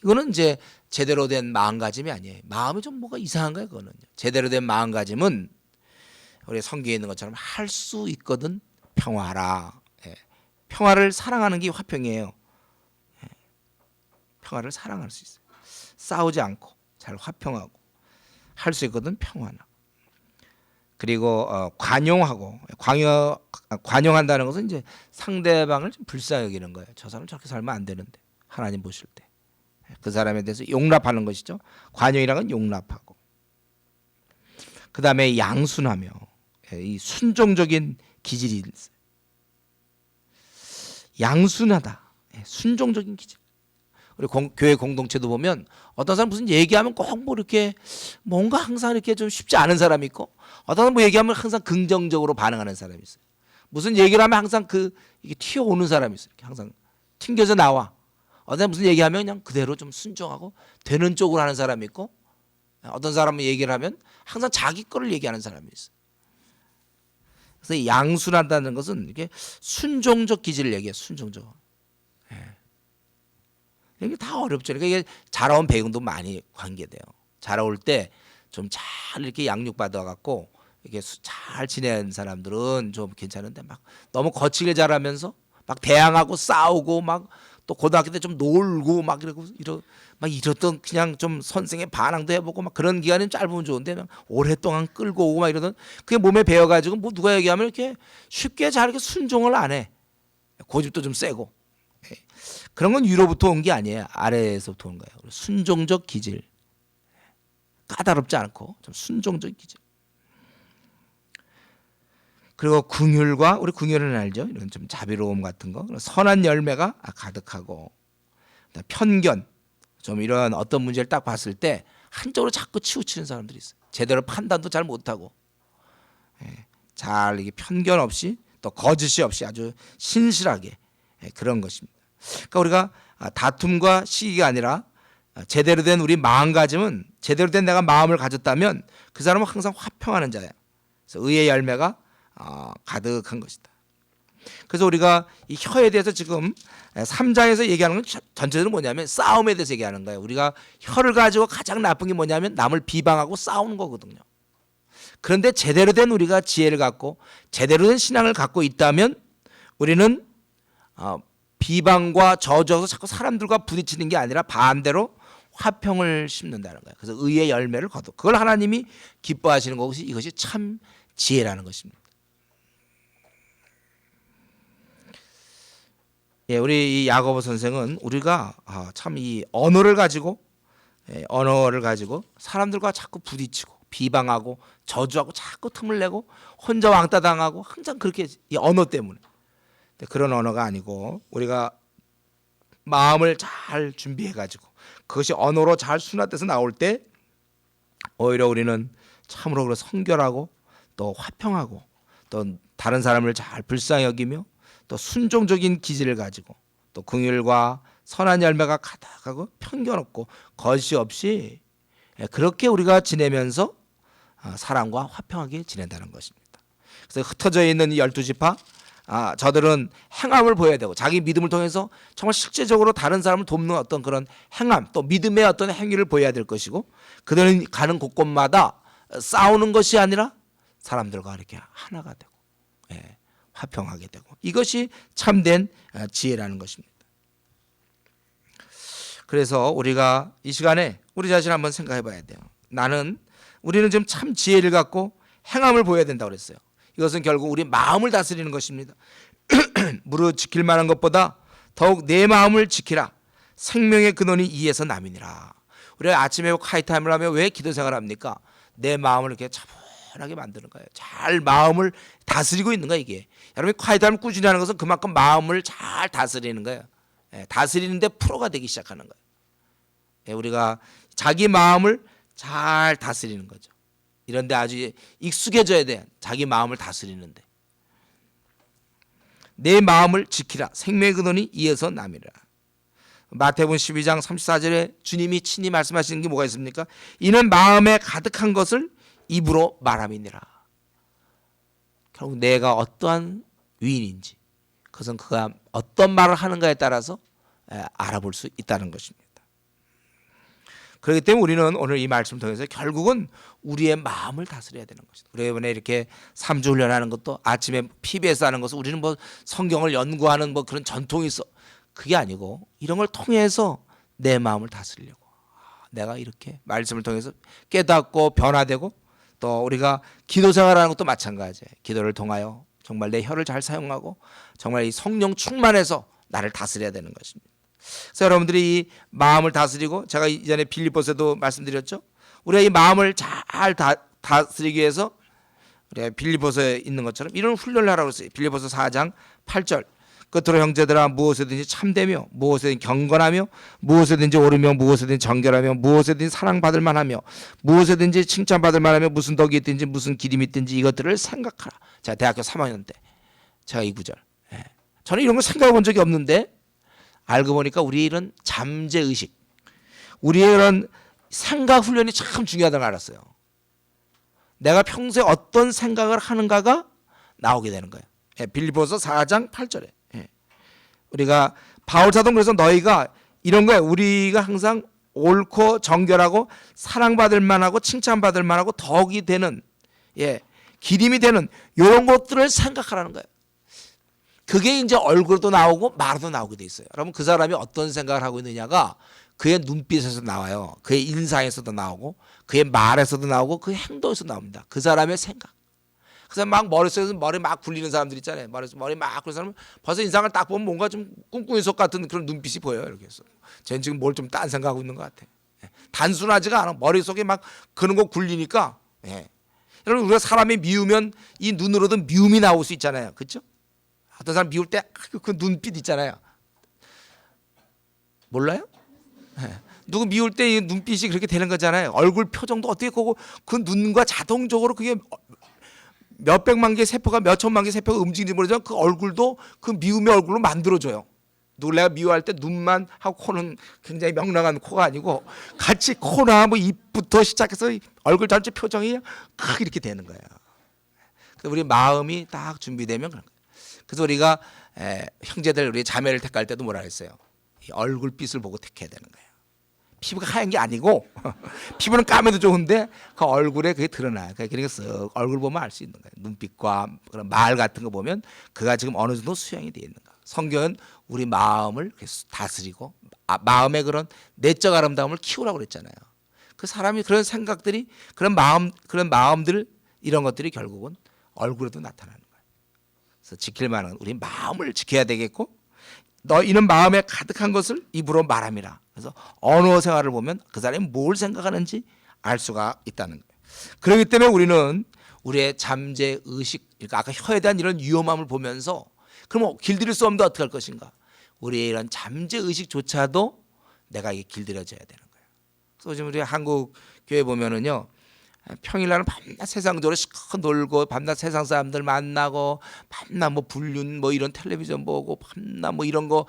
이거는 이제 제대로 된 마음가짐이 아니에요. 마음이 좀 뭐가 이상한 거예요. 그거는 제대로 된 마음가짐은 우리 성경에 있는 것처럼 할 수 있거든 평화하라. 평화를 사랑하는 게 화평이에요. 평화를 사랑할 수 있어요. 싸우지 않고 잘 화평하고 할 수 있거든 평화나. 그리고 관용하고, 관용한다는 것은 이제 상대방을 좀 불쌍히 여기는 거예요. 저 사람 저렇게 살면 안 되는데 하나님 보실 때 그 사람에 대해서 용납하는 것이죠. 관용이라는 건 용납하고, 그 다음에 양순하며, 이 순종적인 기질이 있어요. 양순하다, 순종적인 기질. 우리 교회 공동체도 보면 어떤 사람 무슨 얘기하면 꼭 뭐 이렇게 뭔가 항상 이렇게 좀 쉽지 않은 사람이 있고, 어떤 사람 뭐 얘기하면 항상 긍정적으로 반응하는 사람이 있어요. 무슨 얘기를 하면 항상 이게 튀어오는 사람이 있어요. 이렇게 항상 튕겨져 나와. 어떤 사람 무슨 얘기하면 그냥 그대로 좀 순종하고 되는 쪽으로 하는 사람이 있고, 어떤 사람은 얘기를 하면 항상 자기 거를 얘기하는 사람이 있어요. 그래서 이 양순한다는 것은 이게 순종적 기질을 얘기해요. 순종적. 이게 다 어렵죠. 그러니까 이게 자라온 배경도 많이 관계돼요. 자라올 때 좀 잘 이렇게 양육받아 갖고 이게 잘 지내는 사람들은 좀 괜찮은데, 막 너무 거칠게 자라면서 막 대항하고 싸우고 막 또 고등학교 때 좀 놀고 막 이러던 그냥 좀 선생의 반항도 해보고 막 그런 기간은 짧으면 좋은데 그냥 오랫동안 끌고 오고 막 이러던 그게 몸에 배어가지고 뭐 누가 얘기하면 이렇게 쉽게 잘 이렇게 순종을 안 해. 고집도 좀 세고. 그런 건 위로부터 온 게 아니에요. 아래에서부터 온 거예요. 순종적 기질. 까다롭지 않고 좀 순종적 기질. 그리고 궁율과, 우리 궁율은 알죠? 이런 좀 자비로움 같은 거, 선한 열매가 가득하고, 편견, 좀 이런 어떤 문제를 딱 봤을 때 한쪽으로 자꾸 치우치는 사람들이 있어요. 제대로 판단도 잘 못하고, 잘 이게 편견 없이 또 거짓이 없이 아주 신실하게 그런 것입니다. 그러니까 우리가 다툼과 시기가 아니라 제대로 된 우리 마음가짐은, 제대로 된 내가 마음을 가졌다면 그 사람은 항상 화평하는 자야. 그래서 의의 열매가 가득한 것이다. 그래서 우리가 이 혀에 대해서 지금 3장에서 얘기하는 건 전체적으로 뭐냐면 싸움에 대해서 얘기하는 거예요. 우리가 혀를 가지고 가장 나쁜 게 뭐냐면 남을 비방하고 싸우는 거거든요. 그런데 제대로 된 우리가 지혜를 갖고 제대로 된 신앙을 갖고 있다면 우리는 비방과 저주해서 자꾸 사람들과 부딪히는 게 아니라 반대로 화평을 심는다는 거예요. 그래서 의의 열매를 거둬. 그걸 하나님이 기뻐하시는 것이, 이것이 참 지혜라는 것입니다. 예, 우리 이 야고보 선생은 우리가 참 이 언어를 가지고 사람들과 자꾸 부딪히고 비방하고 저주하고 자꾸 틈을 내고 혼자 왕따 당하고 항상 그렇게 이 언어 때문에, 그런 언어가 아니고 우리가 마음을 잘 준비해 가지고 그것이 언어로 잘 순화돼서 나올 때 오히려 우리는 참으로 성결하고 또 화평하고 또 다른 사람을 잘 불쌍히 여기며 또 순종적인 기질을 가지고 또 긍휼과 선한 열매가 가득하고 편견 없고 거짓이 없이 그렇게 우리가 지내면서 사람과 화평하게 지낸다는 것입니다. 그래서 흩어져 있는 이 12지파, 저들은 행함을 보여야 되고 자기 믿음을 통해서 정말 실제적으로 다른 사람을 돕는 어떤 그런 행함, 또 믿음의 어떤 행위를 보여야 될 것이고, 그들은 가는 곳곳마다 싸우는 것이 아니라 사람들과 이렇게 하나가 되고 화평하게 되고, 이것이 참된 지혜라는 것입니다. 그래서 우리가 이 시간에 우리 자신을 한번 생각해 봐야 돼요. 우리는 지금 참 지혜를 갖고 행함을 보여야 된다고 그랬어요. 이것은 결국 우리 마음을 다스리는 것입니다. 무릇 지킬 만한 것보다 더욱 내 마음을 지키라. 생명의 근원이 이에서 남이니라. 우리가 아침에 콰이타임을 하면 왜 기도 생활을 합니까? 내 마음을 이렇게 차분하게 만드는 거예요. 잘 마음을 다스리고 있는 거예요, 이게. 여러분이 콰이타임을 꾸준히 하는 것은 그만큼 마음을 잘 다스리는 거예요. 다스리는데 프로가 되기 시작하는 거예요. 우리가 자기 마음을 잘 다스리는 거죠. 이런데 아주 익숙해져야 돼. 자기 마음을 다스리는데. 내 마음을 지키라. 생명의 근원이 이에서 남이라. 마태복음 12장 34절에 주님이 친히 말씀하시는 게 뭐가 있습니까? 이는 마음에 가득한 것을 입으로 말함이니라. 결국 내가 어떠한 위인인지, 그것은 그가 어떤 말을 하는가에 따라서 알아볼 수 있다는 것입니다. 그렇기 때문에 우리는 오늘 이 말씀을 통해서 결국은 우리의 마음을 다스려야 되는 것이다. 우리가 이번에 이렇게 3주 훈련하는 것도, 아침에 PBS 하는 것은 우리는 뭐 성경을 연구하는 뭐 그런 전통이 있어, 그게 아니고 이런 걸 통해서 내 마음을 다스리려고, 내가 이렇게 말씀을 통해서 깨닫고 변화되고, 또 우리가 기도 생활하는 것도 마찬가지예요. 기도를 통하여 정말 내 혀를 잘 사용하고 정말 이 성령 충만해서 나를 다스려야 되는 것입니다. 그래서 여러분들이 이 마음을 다스리고, 제가 이전에 빌립보서도 말씀드렸죠. 우리가 이 마음을 잘 다스리기 위해서 우리가 빌립보서에 있는 것처럼 이런 훈련을 하라고 했어요. 빌립보서 4장 8절. 끝으로 형제들아, 무엇에든지 참되며 무엇에든지 경건하며 무엇에든지 옳으며 무엇에든지 정결하며 무엇에든지 사랑받을 만하며 무엇에든지 칭찬받을 만하며 무슨 덕이 있든지 무슨 기림이 있든지 이것들을 생각하라. 제가 대학교 3학년 때 제가 이 구절, 저는 이런 거 생각해 본 적이 없는데 알고 보니까 우리 이런 잠재의식, 우리의 이런 생각 훈련이 참 중요하다는 걸 알았어요. 내가 평소에 어떤 생각을 하는가가 나오게 되는 거예요. 빌립보서 4장 8절에 우리가 바울 사도는 그래서 너희가 이런 거예요. 우리가 항상 옳고 정결하고 사랑받을 만하고 칭찬받을 만하고 덕이 되는, 기림이 되는 이런 것들을 생각하라는 거예요. 그게 이제 얼굴도 나오고 말도 나오게 돼 있어요. 여러분, 그 사람이 어떤 생각을 하고 있느냐가 그의 눈빛에서 나와요. 그의 인상에서도 나오고 그의 말에서도 나오고 그의 행동에서 나옵니다. 그 사람의 생각. 그래서 막 머릿속에서 머리 막 굴리는 사람들 있잖아요. 머리 막 굴리는 사람은 벌써 인상을 딱 보면 뭔가 좀 꿈꾸는 속 같은 그런 눈빛이 보여요. 이렇게 해서 쟤는 지금 뭘 좀 딴 생각하고 있는 것 같아. 단순하지가 않아. 머릿속에 막 그런 거 굴리니까. 여러분, 우리가 사람이 미우면 이 눈으로도 미움이 나올 수 있잖아요. 그렇죠? 어떤 사람 미울 때 그 눈빛 있잖아요. 몰라요? 누구 미울 때 이 눈빛이 그렇게 되는 거잖아요. 얼굴 표정도 어떻게 보고 그 눈과 자동적으로 그게 몇백만 개 세포가 몇천만 개 세포가 움직이는지 모르지만 그 얼굴도 그 미움의 얼굴로 만들어줘요. 누굴 내가 미워할 때 눈만 하고 코는 굉장히 명랑한 코가 아니고 같이 코나 뭐 입부터 시작해서 얼굴 전체 표정이 막 이렇게 되는 거예요. 그래서 우리 마음이 딱 준비되면 그런 거예요. 그래서 우리가 형제들 우리 자매를 택할 때도 뭐라 했어요? 이 얼굴빛을 보고 택해야 되는 거예요. 피부가 하얀 게 아니고 피부는 까매도 좋은데 그 얼굴에 그게 드러나요. 그러니까 쓱 얼굴 보면 알 수 있는 거예요. 눈빛과 그런 말 같은 거 보면 그가 지금 어느 정도 수양이 되어 있는가. 성경은 우리 마음을 다스리고 마음의 그런 내적 아름다움을 키우라고 그랬잖아요. 그 사람이 그런 생각들이 그런 마음들 이런 것들이 결국은 얼굴에도 나타나는 거예요. 그래서 지킬 만한 우리 마음을 지켜야 되겠고 너희는 마음에 가득한 것을 입으로 말함이라. 그래서 언어 생활을 보면 그 사람이 뭘 생각하는지 알 수가 있다는 거예요. 그렇기 때문에 우리는 우리의 잠재 의식, 그러니까 아까 혀에 대한 이런 위험함을 보면서 그럼 길들일 수 없는데 어떻게 할 것인가? 우리의 이런 잠재 의식조차도 내가 이게 길들여져야 되는 거예요. 그래서 지금 우리 한국 교회 보면은요. 평일날은 밤낮 세상적으로 실컷 놀고 밤낮 세상 사람들 만나고 밤낮 뭐 불륜 뭐 이런 텔레비전 보고 밤낮 뭐 이런 거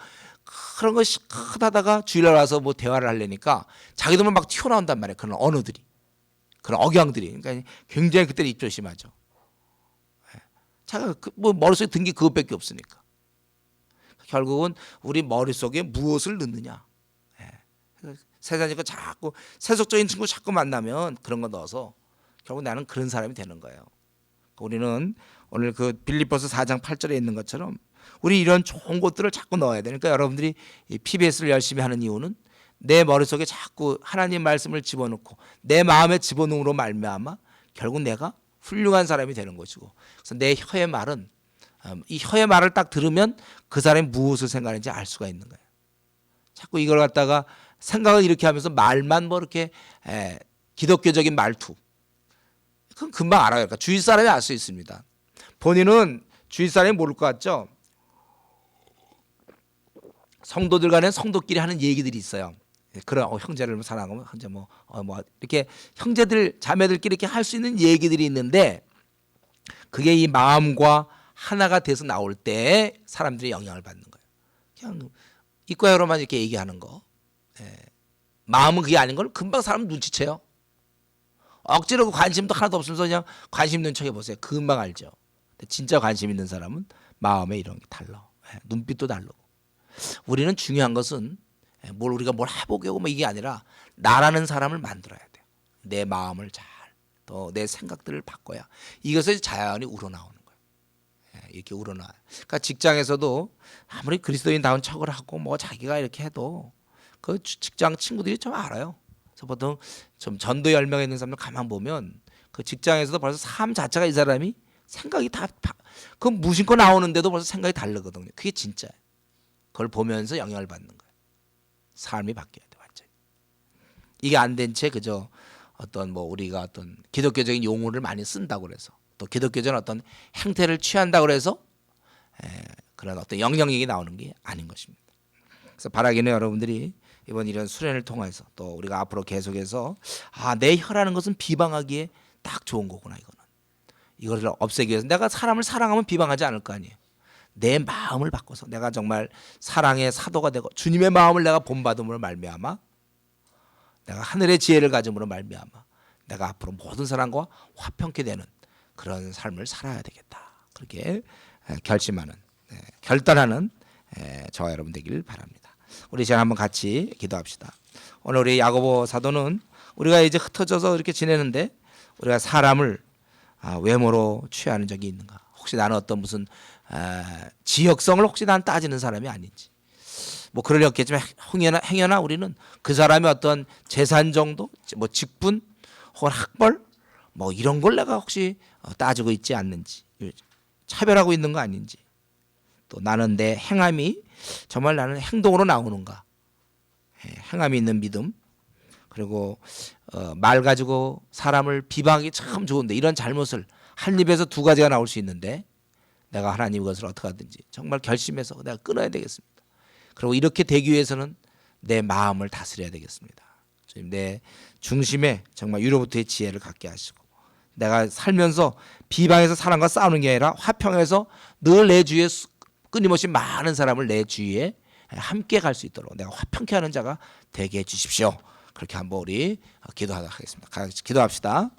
그런 거 실컷 하다가 주일날 와서 뭐 대화를 하려니까 자기들만 막 튀어나온단 말이에요. 그런 언어들이 그런 억양들이 그러니까 굉장히 그때는 입조심하죠. 자기가 뭐 머릿속에 든 게 그것밖에 없으니까 결국은 우리 머릿속에 무엇을 넣느냐. 세상이니까 자꾸 세속적인 친구 자꾸 만나면 그런 거 넣어서 결국 나는 그런 사람이 되는 거예요. 우리는 오늘 그 빌립보서 4장 8절에 있는 것처럼 우리 이런 좋은 것들을 자꾸 넣어야 되니까 여러분들이 이 PBS를 열심히 하는 이유는 내 머릿속에 자꾸 하나님 말씀을 집어넣고 내 마음에 집어넣음으로 말미암아 결국 내가 훌륭한 사람이 되는 것이고 그래서 내 혀의 말은 이 혀의 말을 딱 들으면 그 사람이 무엇을 생각하는지 알 수가 있는 거예요. 자꾸 이걸 갖다가 생각을 이렇게 하면서 말만 뭐 이렇게 기독교적인 말투 그건 금방 알아요. 그러니까 주위 사람이 알 수 있습니다. 본인은 주위 사람이 모를 것 같죠. 성도들 간에 성도끼리 하는 얘기들이 있어요. 그런 형제를 사랑하면 형제 뭐 이렇게 형제들 자매들끼리 이렇게 할 수 있는 얘기들이 있는데 그게 이 마음과 하나가 돼서 나올 때 사람들이 영향을 받는 거예요. 그냥 이과여로만 이렇게 얘기하는 거. 마음은 그게 아닌 걸 금방 사람 눈치채요. 억지로 관심도 하나도 없으면서 그냥 관심 있는 척 해보세요. 금방 알죠. 진짜 관심 있는 사람은 마음에 이런 게 달라. 눈빛도 다르고. 우리는 중요한 것은 우리가 뭘 해보려고 뭐 이게 아니라 나라는 사람을 만들어야 돼요. 내 마음을 잘 또 내 생각들을 바꿔야 이것을 자연히 우러나오는 거예요. 이렇게 우러나요. 그러니까 직장에서도 아무리 그리스도인다운 척을 하고 뭐 자기가 이렇게 해도 그 직장 친구들이 좀 알아요. 그래서 보통 좀 전도 열명에 있는 사람들 가만 보면 그 직장에서도 벌써 삶 자체가 이 사람이 생각이 그 무심코 나오는데도 벌써 생각이 다르거든요. 그게 진짜예요. 그걸 보면서 영향을 받는 거예요. 삶이 바뀌어야 돼 완전히. 이게 안 된 채 그저 어떤 뭐 우리가 어떤 기독교적인 용어를 많이 쓴다고 그래서 또 기독교적인 어떤 행태를 취한다고 그래서 그런 어떤 영향력이 나오는 게 아닌 것입니다. 그래서 바라기는 여러분들이 이번 이런 수련을 통해서 또 우리가 앞으로 계속해서 내 혀라는 것은 비방하기에 딱 좋은 거구나 이거를 없애기 위해서 내가 사람을 사랑하면 비방하지 않을 거 아니에요. 내 마음을 바꿔서 내가 정말 사랑의 사도가 되고 주님의 마음을 내가 본받음으로 말미암아 내가 하늘의 지혜를 가짐으로 말미암아 내가 앞으로 모든 사람과 화평케 되는 그런 삶을 살아야 되겠다. 그렇게 결심하는 결단하는 저와 여러분 되길 바랍니다. 우리 이제 한번 같이 기도합시다. 오늘 우리 야고보 사도는 우리가 이제 흩어져서 이렇게 지내는데 우리가 사람을 외모로 취하는 적이 있는가? 혹시 나는 어떤 무슨 지역성을 혹시 난 따지는 사람이 아닌지 뭐 그러려겠지만 행여나 우리는 그 사람의 어떤 재산 정도, 뭐 직분 혹은 학벌 뭐 이런 걸 내가 혹시 따지고 있지 않는지 차별하고 있는 거 아닌지 또 나는 내 행함이 정말 나는 행동으로 나오는가 행함이 있는 믿음 그리고 말 가지고 사람을 비방하기 참 좋은데 이런 잘못을 한 입에서 두 가지가 나올 수 있는데 내가 하나님 것을 어떻게 하든지 정말 결심해서 내가 끊어야 되겠습니다. 그리고 이렇게 되기 위해서는 내 마음을 다스려야 되겠습니다. 주님 내 중심에 정말 위로부터의 지혜를 갖게 하시고 내가 살면서 비방해서 사람과 싸우는 게 아니라 화평해서 늘 내 주위에 끊임없이 많은 사람을 내 주위에 함께 갈 수 있도록 내가 화평케 하는 자가 되게 해 주십시오. 그렇게 한번 우리 기도하도록 하겠습니다. 같이 기도합시다.